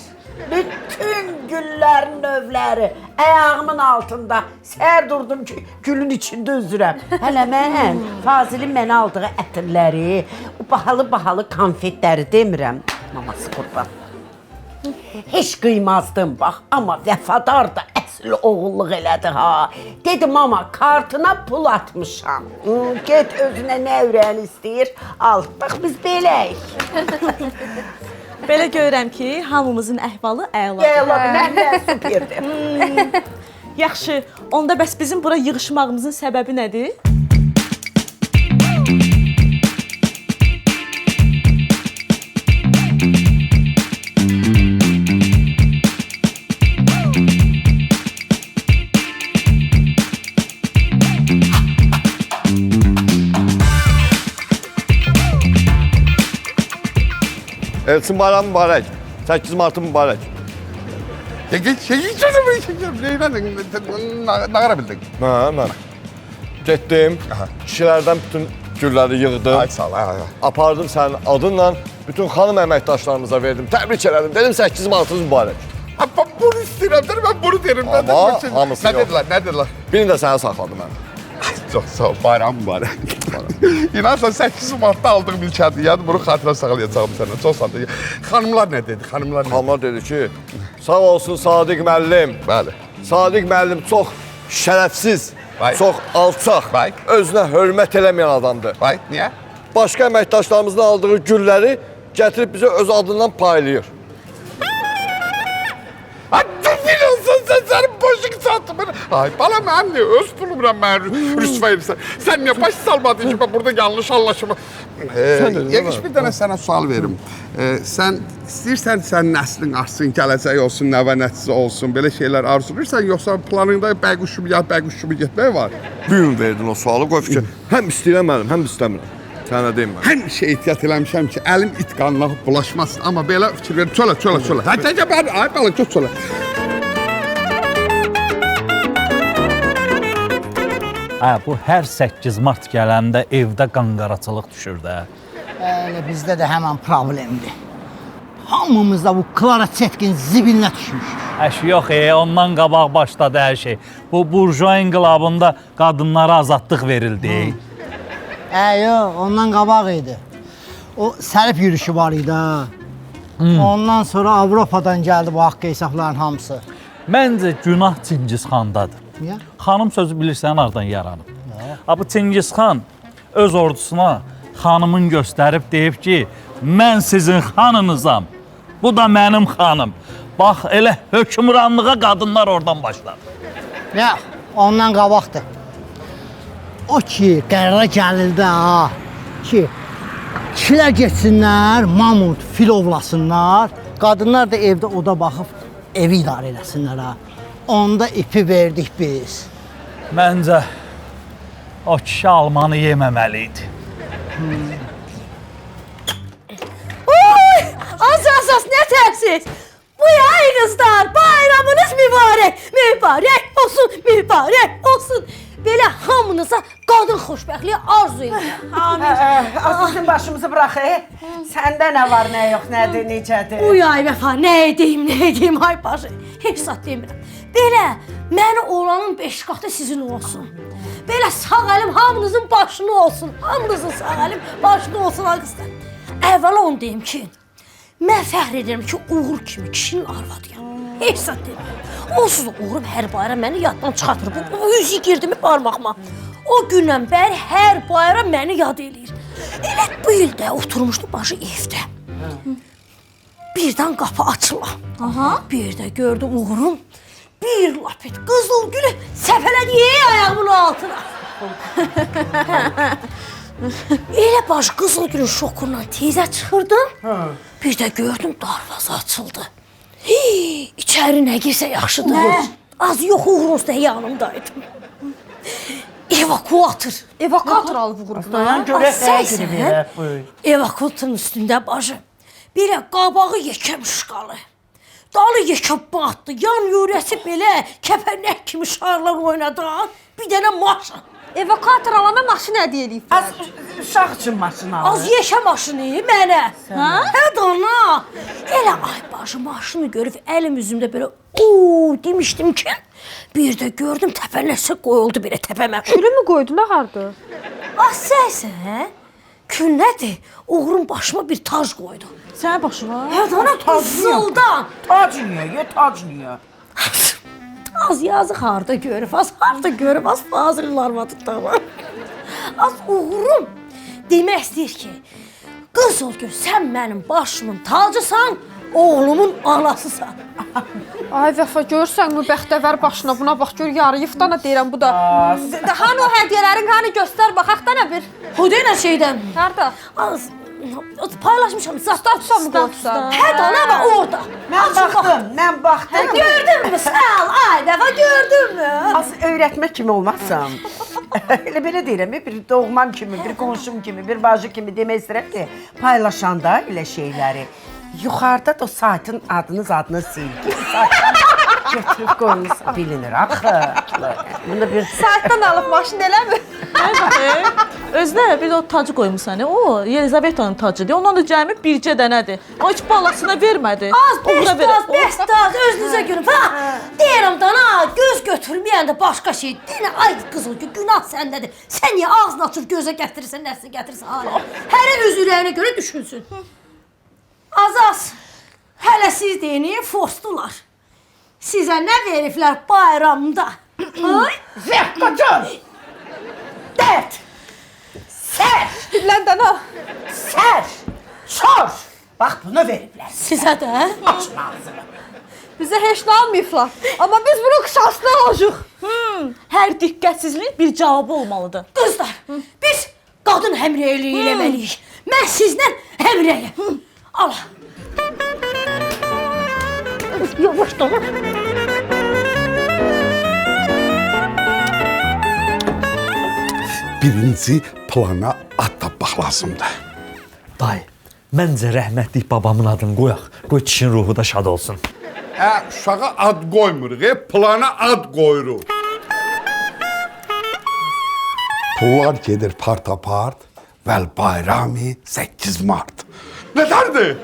Bütün güllərin növləri ayağımın altında. Səhər durdum ki, gülün içində üzürəm. Hələ mən Fazilin mənə aldığı ətirləri, o bahalı konfetləri demirəm. Maması qurban. Heç qıymazdım bax, amma vəfadar da əsl oğulluq elədi ha. Dedim ama kartına pul atmışam. Get özünə nə ürəyin istəyir, al. Bax biz beləyik. Belə görürəm ki, hamımızın əhvalı əladır. Əladır, nə superdir. Yaxşı, onda bəs bizim bura yığışmağımızın səbəbi nədir? Elçin bayramı mübarək. 8 Martı mübarək. Nağara bildin? Mən. Getdim, kişilərdən bütün gülləri yığdım. Ay sağ ol. Apardım sənin adınla, bütün xanım əməkdaşlarımıza verdim. Təbrik elədim. Dedim 8 Martınız mübarək. Bunu istəyirəm, mən bunu derim. Amma hamısı yox. Nə dedilər? Birini də sənə saxladım mən. Çox sağ ol, bayram mübarək. İnansan 8 Mart'ta aldığım ilkədir. Yəni bunu xatirə sağlayacağım sənə. Çox sağ ol. Xanımlar nə dedi? Xanımlar dedi ki, sağ olsun Sadiq müəllim. Bəli. Sadiq müəllim çox şərəfsiz, çox alçaq, özünə hörmət eləməyən adamdır. Niyə? Başqa əməkdaşlarımızın aldığı gülləri gətirib bizə öz adından paylayır. Sen senin boşluk sattın beni. Ay bana ben ne öz pulumla ben rüsva edilsen. Sen niye baş salmadın ki ben burada yanlış anlaşımı. Yəqiş bir dənə sənə sual verim. Sən istəyirsən sən nəslin artsın, gələcək olsun, nəvə nəticə olsun, belə şeylər arzulayırsan, yoxsa planında bayquş kimi getmək var? Bir gün verdin o sualı, qoy fikir. Həm istəyirəm mənim, həm istəmirəm. Sənə deyim mən. Həmişə ehtiyat eləmişəm ki, əlim it qanına bulaşmasın, amma belə fikir verim, çölə. Ay balı, çox çölə. Bu hər 8 Mart gələndə evdə qanqaraçılıq düşür də. Elə bizdə də həmən problemdir. Hamımızda bu Klara Çetkin zibilinə düşmüş. Yox, ondan qabaq başladı hər şey. Bu burjua inqilabında qadınlara azadlıq verildi. Yox, ondan qabaq idi. O sərif yürüyüşü var idi ha. Ondan sonra Avropadan gəldi bu haqqı hesabların hamısı. Məncə günah Çingiz xandadır. Niyə? Xanım sözü bilirsən hardan yaranıb. Bu Çingiz xan öz ordusuna xanımın göstərib deyib ki, mən sizin xanınızam. Bu da mənim xanım. Bax, elə hökmranlığa qadınlar oradan başladı. Yox, ondan qabaqdır. O ki, qərara gəlildi ha, ki, kişilər getsinlər, mamut, fil ovlasınlar, qadınlar da evdə oda baxıb evi idarə eləsinlər ha. Onda ipi verdik biz. Məncə, o kişi almanı yeməməli idi. Az, nə tərsiz? Bu ay qızlar, bayramınız mübarək olsun. Belə hamınıza qadın xoşbəxtliyi arzu edirəm. Azizin başımızı bırax, səndə nə var, nə yox, nədir, necədir? Uy ay vəfa, nə edeyim, ay başı, heç zat demirəm. Belə, məni oğlanın 5 qatı sizin olsun. Belə sağ əlim hamınızın başını olsun, hamınızın sağ əlim başını olsun, ay qızlar. Əvvəla onu deyim ki, mən fəxr edirəm ki, Uğur kimi kişinin arvadıyam. Heç zat demirəm. Onsuz da Uğurum hər bayram məni yaddan çıxartır. Bu üzü girdi mi parmağıma. O gündən bəri hər bayram məni yad eləyir. Elə bu ildə oturmuşdu başı evdə. Birdən qapı açıla. Bir də gördüm Uğurum bir lapet qızıl gülü səpələdi ayağımın altına. Elə baş qızıl gülün şokundan tezə çıxırdım. Bir də gördüm darvaza açıldı. İçəri nə girsə yaxşıdır. Az yox Uğurunuz da yanımdaydım. Evakuator alıb Uğurumdan. Evakuatorun üstündə bacı. Belə qabağı yekəm şıqalı. Dalı yekəm batdı. Yan yörəsi belə kəpənək kimi şarlar oynadan. Bir dənə maşın. Evakuator alana maşın hədiyyə eləyib. Az uşaq üçün maşın alır. Az yeşə maşını mənə. Hə? Hə dana. Elə ay başı maşını görüb əlim üzümdə belə demişdim ki, bir də gördüm təpələsə qoyuldu belə təpəmə. Külü mü qoydular harda? Səysən, hə? Kül nədir? Uğurun başıma bir tac qoydu. Sənin başına? Hə dana qızıldan. Tac niyə? Tac niyə? Az yazıq harda görüb, az harda görüb, az Fazilin arvadı tamam. Az uğurum demək istəyir ki, qız ol gör, sən mənim başımın tacısan, oğlumun anasısan. Ay Vəfa, görsən bu bəxtəvər başına buna bax, gör yarıyıb dana deyirəm bu da. Hani o hədiyyələrin hani göstər baxaq dana bir. Hudeylə şeydən. Harda? Az paylaşmışam, Statsa mı qoysan? Hə dana və orada. Mən baxdım. Gördün mü? Sağ ol, ay Vəfa, gördün mü? Az öyrətmək kimi olmazsam. Elə belə deyirəm, bir doğmam kimi, bir qonşum kimi, bir bacı kimi demək istəyirəm ki, paylaşanda elə şeyləri yuxarıda da o saytın adını silgi. Götürüb qoyunuz bilinir axı. Bunda bir Saytdan alıb maşın eləmi? Özdə bir də o tacı qoymusan. O Yelizaveta'nın tacıdır. Ondan da cəmi bircə dənədir. O heç balasına vermədi. Az, beş daz, özünüzə görün. Deyirəm dana, göz götürməyəndə başqa şey. Deyirəm, ay qızıl, günah səndədir. Sən niyə ağzını açıb gözə gətirirsən, nəsə gətirirsən hala. Hərə öz ürəyinə görə düşünsün. Az, hələ siz deyin, forstular. Sizə nə veriblər bayramda? Ay, Zəqqacın! Dərd! Sər! Dinlən dana. Sər! Sor! Bax, bunu veriblər. Sizə də? Açma ağzını. Bizə heç nə almayıblar. Amma biz bunu qısasını alacaq. Hər diqqətsizliyin bir cavabı olmalıdır. Qızlar, biz qadın həmrəyliyi eləməliyik. Mən sizlə həmrəyəm. Allah. Yavaş dana. Birinci plana ad tapmaq lazımdır. Dayı, məncə rəhmətlik babamın adını qoyaq. Qoy kişinin ruhu da şad olsun. Uşağa ad qoymuruq, plana ad qoyuruq. Pullar gedir part-apart, vəl bayrami 8 mart. Nədərdir?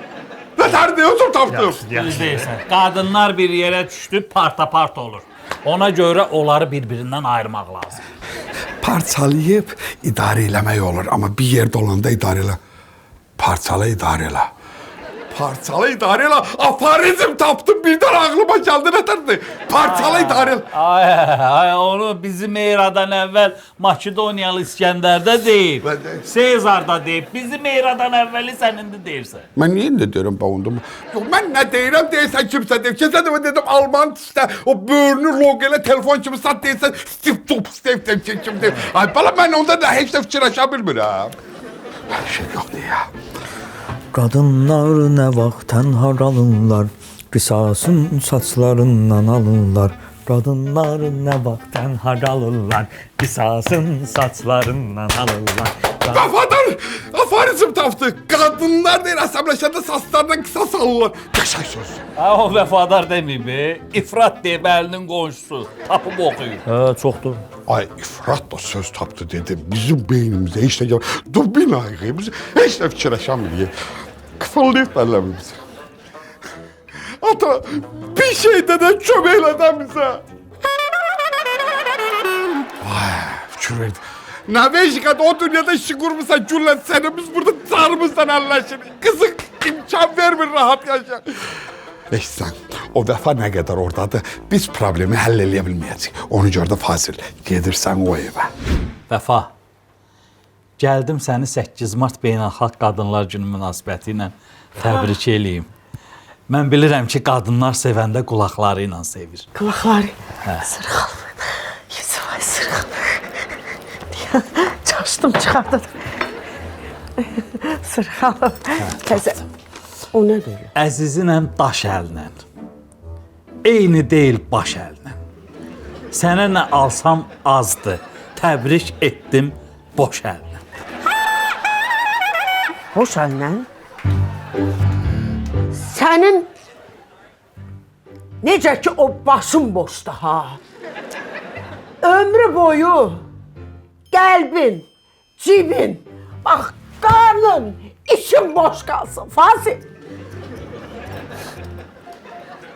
Nədərdir? Özüm tapdım. Düz deyirsən. Qadınlar bir yerə düşdü, part-apart olur. Ona görə onları bir-birindən ayırmaq lazım. Parçalayıb idarə eləmək olur, amma bir yerdə olanda idarə elə. Parçala idarə elə. Parçala idarə elə. Afarizm tapdım, birdən ağlıma gəldi, nətərdir? Parçala idarə elə. Ay, onu bizim eradan əvvəl Makedoniyalı İskəndərdə deyib. Sezarda deyib. Bizim eradan əvvəli sən indi deyirsən. Mən niyə indi deyirəm bu onda? Yox, mən nə deyirəm deyirsən kimsə deyir. Keçən dəfə dedim Alman işte o böğrünü loqoyla telefon kimi sat deyirsən Steve Jobs deyib kim deyib. Ay bala mən onda da heç də fikirləşə bilmirəm. Hər şey yoxdur ya. Qadınlar nə vaxtən haralırlar, qisasın saçlarından alırlar. Qadınlar nə vaxtən haralırlar, qisasın saçlarından alırlar. Vəfadar afarizm tapdı. Qadınlar deyir əsəbləşəndə saçlarından qisas alırlar. Qəşəng söz. O vəfadar deməyib, İfrat deyib əlinin qonşusu. Tapıb oxuyur. Hə, çoxdur. Ay ifrat da söz tapdı dedi. Bizim beynimizə heç nə gəlir. Dubin ayıqı. Biz heç nə fikirləşəmirik. Kıfıllayıb bəlləmimiz. Ata, bir şeydə də köməklədən bizə. Vay, fikir verdi. Nə vecikad o dünyada işi qurmuşsan güllən səni, biz burada canımızdan əlləşirik. Qızıq imkan vermir rahat yaşa. Sən, o vəfa nə qədər oradadır, biz problemi həll eləyə bilməyəcək. Onu görə də Fazil, gedirsən o evə. Vəfa, gəldim səni 8 Mart Beynəlxalq Qadınlar Günü münasibəti ilə təbrik eləyim. Mən bilirəm ki, qadınlar sevəndə qulaqları ilə sevir. Qulaqları? Hə. Sırxalım. Yusuf ay sırxalım. Çaşdım, çıxardım. Sırxalım. Təzə. O nə deyir? Əzizinlə daş əllə. Eyni deyil baş əllə. Sənə nə alsam azdır. Təbrik etdim boş əllə. Boş əllə? Sənin necə ki o başın boşdur ha. Ömrü boyu qəlbin, cibin, bax, qarnın, için boş qalsın, Fazil.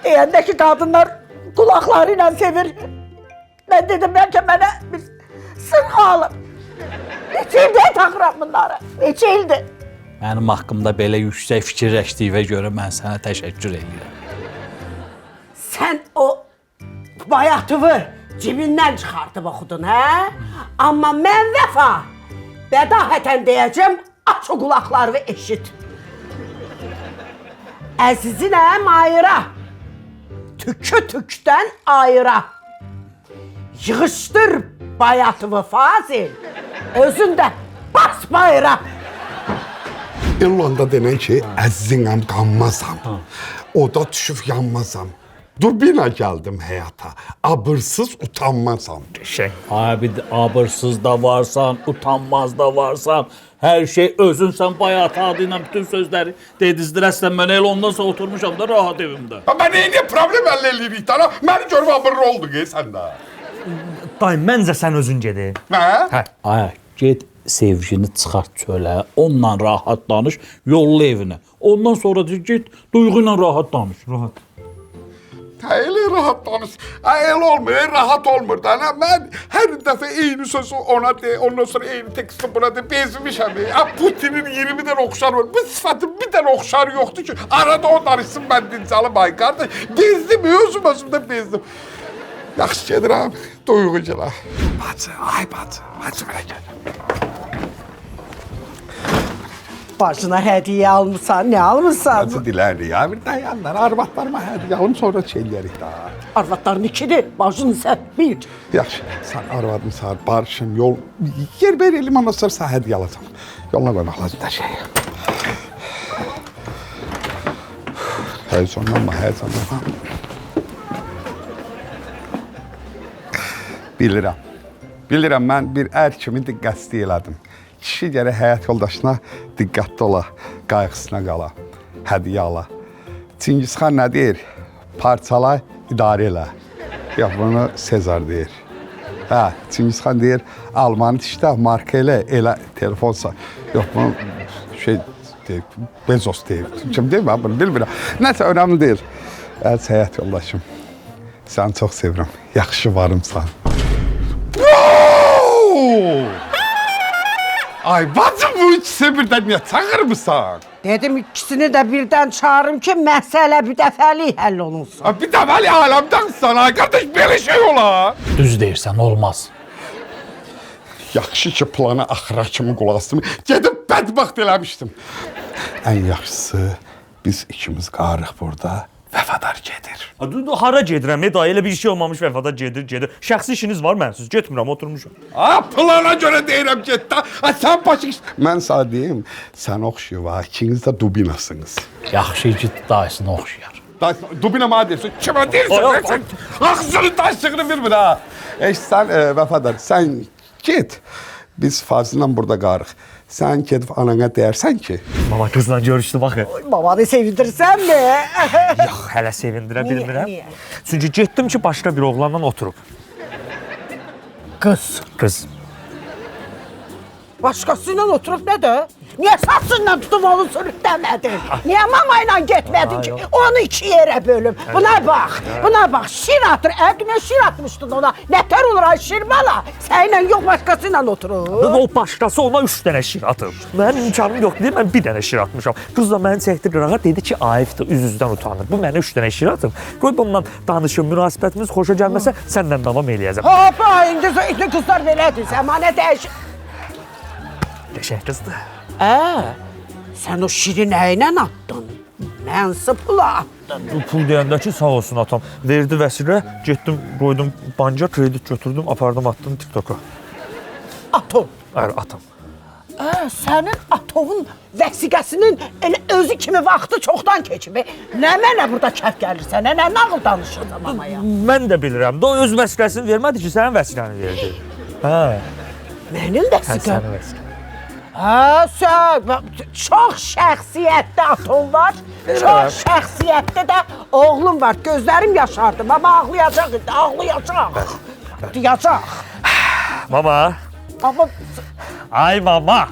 Deyəndə ki, qadınlar qulaqları ilə sevir. Mən dedim, bəlkə mənə bir sırğa alıb. Neçə ildir taxıram bunları, neçə ildir. Mənim haqqımda belə yüksək fikirləşdiyinə görə mən sənə təşəkkür edirəm. Sən o bayatıvı cibindən çıxartıb oxudun, hə? Amma mən Vəfa, bədahətən deyəcəm, aç o qulaqlarını eşit. Əzizinəm ayıra, tükü tükdən ayıra. Yığışdır bayatıvı Fazil, özün də bas bayıra. İrlanda denən ki, əzzinəm, qanmazam. Oda düşüb yanmazam. Dubina gəldim həyata, abırsız utanmazam. Abi, abırsız da varsan, utanmaz da varsan, hər şey özünsən bayat adıyla bütün sözləri dedizdirəsən. Mən elə ondan sonra oturmuşam da rahat evimdə. Mən eyni problem əllə eləyirik dana. Məni görüb abırlı oldu ki, səndə. Dayı, məncə sən özün gedin. Hə? Ay, get sevgini çıxart çölə, onunla rahat danış, yolla evinə. Ondan sonra get, duyğu ilə rahat danış. Rahat. Elə rahat danış. Elə olmur, rahat olmur da. Mən hər dəfə eyni sözü ona de, ondan sonra eyni teksti buna de, bezmişəm. Putinin 20 dənə oxşar var. Bu sifətin bir dənə oxşarı yoxdur ki, arada o danışsın, mən dincalım, ay qardaş. Bezdim, özümdə bezdim. Yaxşı gedirəm, duyğu gələ. Bacı, ay bacı, bacı mənə gəl. Başına hediye almışsan, ne almışsan? Bacı diləndi ya, bir dayanlar, arvatlarıma hediye alım, sonra çeyləyərik daha. Arvatların ikidir, bacın ise bir. Yaxşı, sən arvadın sağ, barışım, yol, yer ver elim, ondan sonra sağ hediye alacam. Yoluna qoymaq lazım da şey. Həzonlanma, həzonlanma. Bilirəm, mən bir ər kimi diqqətli elədim. Kişi gərək həyat yoldaşına diqqətli ola, qayğısına qala, hədiyə ala. Çingizxan nə deyir? Parçala, idarə elə. Yox, bunu Sezar deyir. Hə, Çingizxan deyir, almanı dişdə, marka elə telefonsa. Yox, bunu deyir, Bezos deyir. Kim deyir, mən bunu bilmirəm. Nəsə, önəmli deyil. Əziz həyat yoldaşım, səni çox sevirəm, yaxşı varımsan. Ay bacım, bu ikisi birdən niyə çağırmısan? Dedim ikisini də birdən çağırım ki, məsələ bir dəfəlik həll olunsun. Bir dəfəlik aləmdənsən, ay qardaş, belə şey olar. Düz deyirsən, olmaz. Yaxşı ki, plana axıra kimi qulaq asdım, gedib bədbəxt eləmişdim. Ən yaxşısı, biz ikimiz qarıq burada, Vəfadar gedir. Hara gedirəm? Dayı, elə bir şey olmamış, Vəfadar gedir. Şəxsi işiniz var mənsiz, getmirəm, oturmuşum. Plana görə deyirəm, get da. Sən başı... Mən sağ deyim, sən oxşuyur, ikiniz də dubinasınız. Yaxşı ki, dayısını oxşuyar. Dubina mənə deyirsən, kimə deyirsən? Ağzını daşdığını bilmir, ha. Sən, Vəfadar, sən get. Biz Fazil'lə burada qarıq. Sən gedib anana deyərsən ki... Mama, qızla görüşdüm, baxı. Babanı sevindirsən mi? Yox, hələ sevindirə bilmirəm. Niyə? Çünki getdim ki, başqa bir oğlanla oturub. Qız. Qız. Başqasıyla oturub nədir? Niyə saçınla tutub onu sürütləmədin? Niyə mamayla getmədin ki, onu iki yerə bölüm? Buna bax, şir atır. Əqinə şir atmışdın ona. Nətər olur ay şir bala? Səninlə yox, başqasıyla oturub. O başqası ona 3 dənə şir atıb. Mənim imkanım yox deyil, mən bir dənə şir atmışam. Qız da məni çəkdi qırağa, dedi ki, Ayifdir, üz-üzdən utanır. Bu mənə 3 dənə şir atıb. Qoy bununla danışım, münasibətimiz xoşa gəlməsə, səndən davam eləyəcəm. Hoppa, indi qızlar belədir, səmanə dəyişir. Qəşəng qızdır. Sən o şiri nəyinə atdın? Mənsi pula atdın. Bu pul deyəndə ki, sağ olsun atam. Verdi vəsilə, getdim, qoydum banca, kredit götürdüm, apardım, attım TikTok'a. Atom? Əl, atam. Sənin atovun vəsiqəsinin özü kimi vaxtı çoxdan keçib. Nə mənə burada kət gəlirsən, nə nağıl danışırsan mamaya? Mən də bilirəm. O öz vəsiqəsini vermədi ki, sənin vəsiqəni verdi. Mənim vəsiqəm? Sənin vəsiqən. Çox şəxsiyyətli atom var, çox şəxsiyyətli də oğlum var. Gözlərim yaşardı, amma ağlayacaq indi, ağlayacaq. Diyacaq. Mama, Amma Ay mama,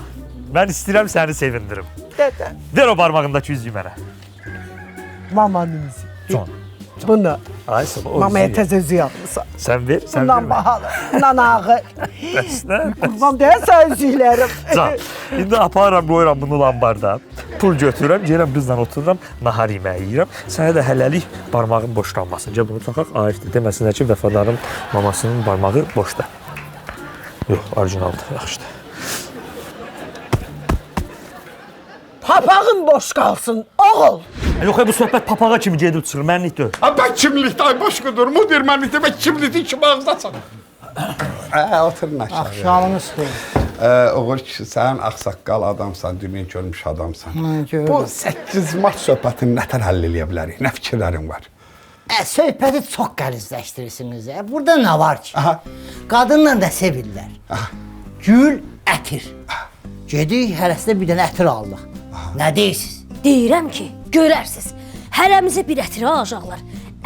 mən istəyirəm səni sevindirim. dədə. Ver o barmağındakı üzüyü mənə. Mamanın üzü. Can. Bunu. Ay sana o Mamaya üzüyü. təzə üzü yapmısan. Sən ver, sən Bundan ver. bahalı. Bundan ağır. Bəslə. Qurban deyəsən üzüklərim. Can, indi aparıram, qoyuram bunu lambarda. Pul götürürəm, gəlirəm qızla otururam, nahar yeməyi yeyirəm. Sənə də hələlik barmağın boşlanmasın. Gəl bunu taxaq, ayıqdır. Deməsinlər ki, vəfadarın mamasının barmağı boşda. Yox, orijinaldır, yaxşıdır. Papağın boş qalsın, oğul. Yox, bu söhbət papağa kimi gedib çıxır, mənlik deyil. Ben kimlikdə ay başqa durmu deyir, mən demək kimlikdə iki ağızdasan. Oturun aşağıya. Axşamınız xeyir. Uğur kişi, sən ağsaqqal adamsan, dünya görmüş adamsan. Gördüm. Bu 8 mart söhbətini nətər həll eləyə bilərik? Nə fikirlərin var? Söhbəti çox qəlizləşdirirsiniz. Burada nə var ki? Qadınla da sevirlər. Gül, ətir. Gedik, hərəsində bir dənə ətir aldıq. Nə deyirsiniz? Deyirəm ki, görərsiniz, hərəmizə bir ətiri alacaqlar.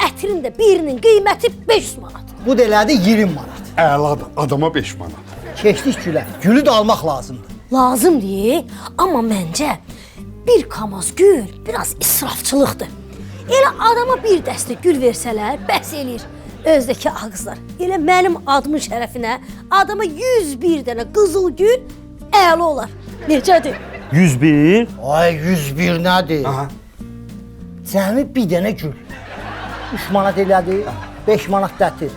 Ətirin də birinin qiyməti 500 manat. Bu da elədi 20 manat. Əladır, adama 5 manat. Keçdik gülə. Gülü də almaq lazımdır. Lazımdır, amma məncə bir kamaz gül biraz israfçılıqdır. Elə adama bir dəstə gül versələr, bəs eləyir. Özdəki ağızlar. Elə mənim adımın şərəfinə adama 101 dənə qızıl gül əla olar. Necədir? 101? Ay 101 nədir? Cəmi bir dənə gül. 3 manat elədi, 5 manat dətir.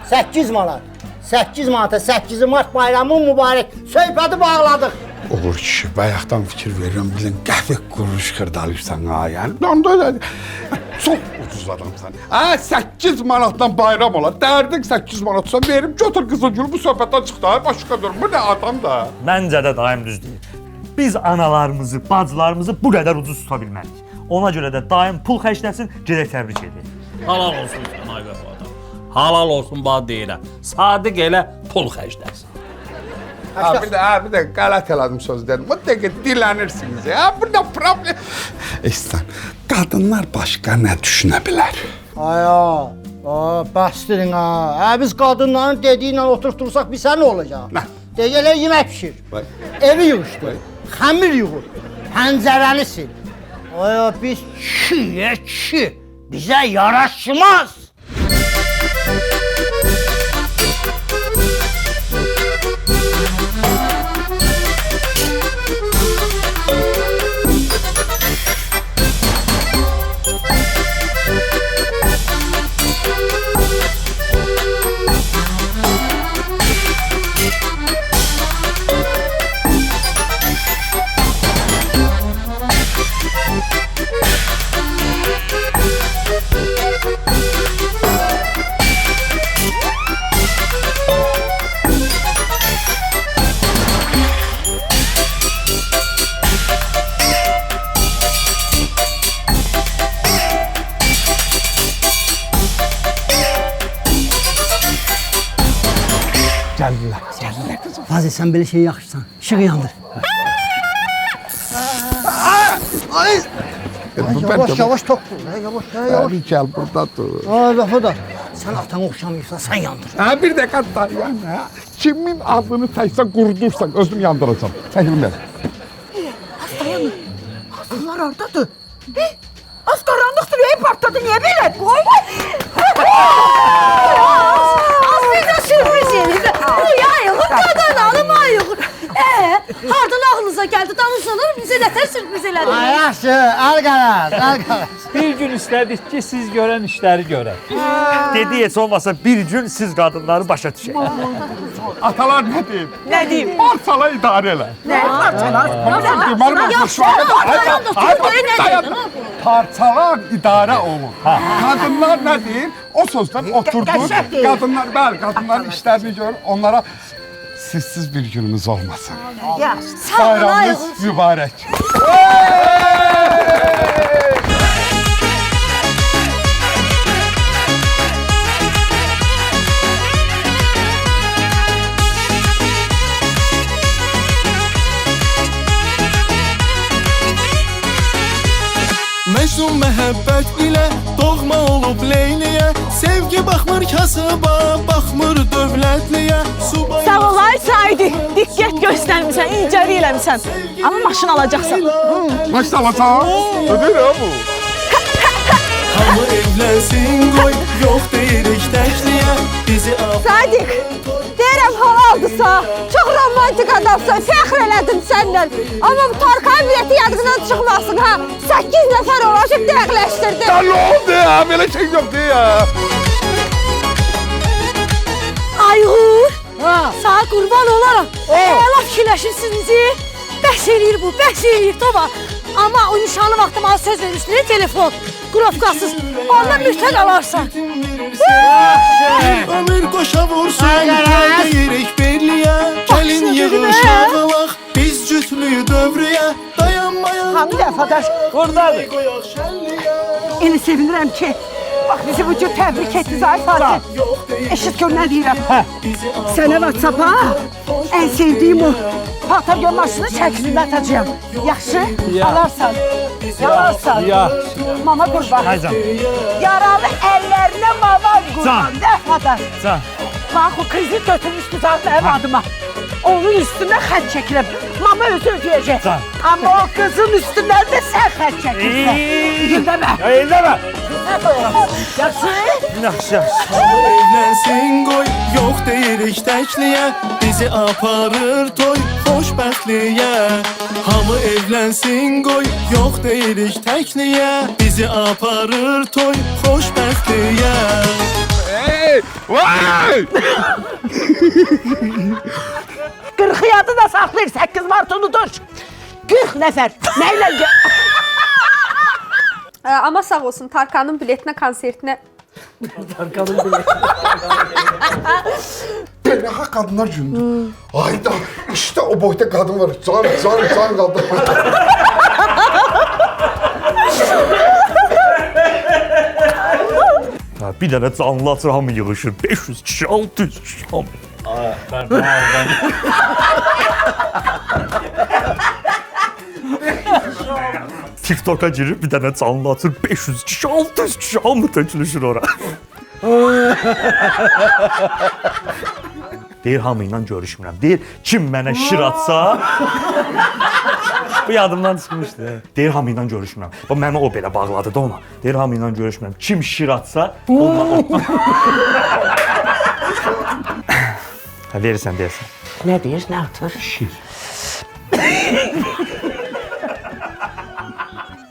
8 manat. 8 manata 8 mart bayramı mübarək. Söhbəti bağladıq. Uğur kişi, bayaqdan fikir verirəm, bilin qəhvə quruş xırdalıysan ha, yəni. Onda çox ucuz adamsan. 8 manatdan bayram olar, dərdin 8 manatsa verim, götür qızıl gül, bu söhbətdən çıxdı, başqa durur. Bu nə adam da? Məncə də daim düz deyir. Biz analarımızı, bacılarımızı bu qədər ucuz tuta bilmərik. Ona görə də daim pul xərcləsin, gedək təbrik edək. Halal olsun sənə vəfadan. Halal olsun bana deyirəm. Sadiq elə pul xərcləsin. Bir də qələt elədim söz dedim. Bu dəqiqə dilənirsiniz ya. Burada problem. İhsan, qadınlar başqa nə düşünə bilər? Aya, bəsdirin ha. Biz qadınların dediyi ilə oturtursaq bizə nə olacaq? Nə? Deyirlər yemək pişir. Evi yığışdır. Xəmir yığır. Pəncərəni sil. Aya, biz kişi. Bizə yaraşmaz. Gəlirlər qızım. Fazil, sən belə şey yaxşısan. İşığı yandır. Ay! Yavaş tok dur. Yavaş. Bəli, gəl burada dur. Vəfadar, sən atana oxşamayırsan, sən yandır. Bir dəqiqə dayan. Kimin adını təksə qurdursan, özüm yandıracam. Çəkilin belə. Dayanın. Qızlar hardadır? Az qaranlıqdır, partladı, niyə belə? Qoy. Az bizə sürpriz eləyir. Uyayıq, qadanalım ayıq. Hardan ağlınıza gəldi? Danışsanlar bizə nətər sürpriz elədi? Ay, yaxşı, al qaraz. Bir gün istədik ki, siz görən işləri görək. Dedi, heç olmasa bir gün siz qadınları başa düşək. Atalar nə deyib? Nə deyim? Parçala idarə elə. Nə? Parçalar idarə olun. Qadınlar nə deyir? O sözdən oturdur. Qadınlar, bəli, qadınların işlərini görür. Onlara sizsiz bir günümüz olmasın. Bayramınız mübarək. Məcnun məhəbbət ilə doğma olub Leyliyə. Sevgi baxmır kasıba, baxmır dövlətliyə. Sağ ol ay Saidi. diqqət göstərmisən, incəlik eləmisən. Amma maşın alacaqsan. Maşın alacaq? Ödür ya bu. Hamı evlensin koy, yok deyirik təkliyə, bizi Sadiq, deyirəm halaldısa, çox romantik adamsan, fəxr elədim səndən. Amma bu Tarkan bileti yadından çıxmasın ha. 8 nəfər olacaq dəqiqləşdirdi. Ya ne oldu ya? Böyle şey yoktu ya. Ayğur, sana qurban olaram. Əla fikirləşirsiniz. Bəs eləyir bu, bəs eləyir Toba. Amma o nişanlı vaxtı mənə söz vermişdin, telefon, qrovkasız. Ondan mütəq alarsan. Ömür qoşa vursun, deyirik birliyə, gəlin yığışa qalaq, biz cütlüyü dövrüyə, dayanmayan... Hamid Əfadaş, Buradadır. elə sevinirəm ki, bax bizi bu cür təbrik etdiniz ay Fatih. Eşit gör nə deyirəm. Sənə WhatsApp-a ən sevdiyim o paltar görməsinin şəklini atacağım. Yaxşı? Alarsan. Yalarsan. Mama qurban. Yaralı əllərinə mama qurban. Nə Əfadaş? Bax o krizi götürmüşdü zaten mənim adıma. Onun üstüne xət çəkirəm. Mama özü ödəyəcək. Amma o qızın üstündən də sən xət çəkirsən. Yildəmə. Yildəmə. Yaxşı? Yaxşı. Hamı evlensin koy, yok deyirik təkliyə, bizi aparır toy, xoşbəxtliyə. Hamı evlensin koy, yok deyirik təkliyə, bizi aparır toy, xoşbəxtliyə. Hey! Vay! 40 yadı da saxlayır, 8 Mart unudur. 40 nəfər. Nə ilə? Amma sağ olsun Tarkanın biletinə, konsertinə. Tarkanın biletinə. Beynəlxalq Qadınlar Günüdür. Ayda, işte o boyda kadın var. Can kadın. Bir dənə canlı açır, hamı yığışır. 500 kişi, 600 kişi, hamı. TikTok'a girib bir dənə canlı açır, 500 kişi, 600 kişi, hamı tökülüşür ora. Deyir, hamı ilə görüşmürəm. Deyir, kim mənə şir atsa... Bu yadımdan çıxmışdı. Deyir, hamı ilə görüşmürəm. Mənə o belə bağladı da ona. Deyir, hamı ilə görüşmürəm. Kim şir atsa, onunla... Verirsən, deyirsən. Nə deyir, nə atır? Şir.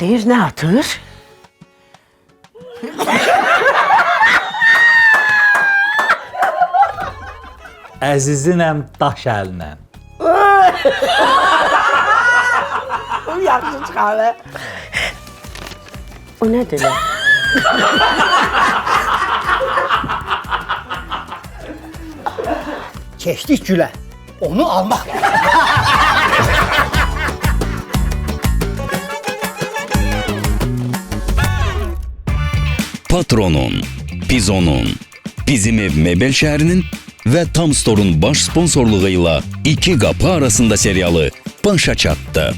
Deyir, nə atır? Əzizinəm daş əlinə. Yaxşı çıxarı. O nədir? Keçdik gülə. Onu almaq lazım. Patronun, Pizonun, Bizim Ev Mebel şəhərinin və Tam Store'un baş sponsorluğuyla İki Qapı Arasında serialı başa çatdı.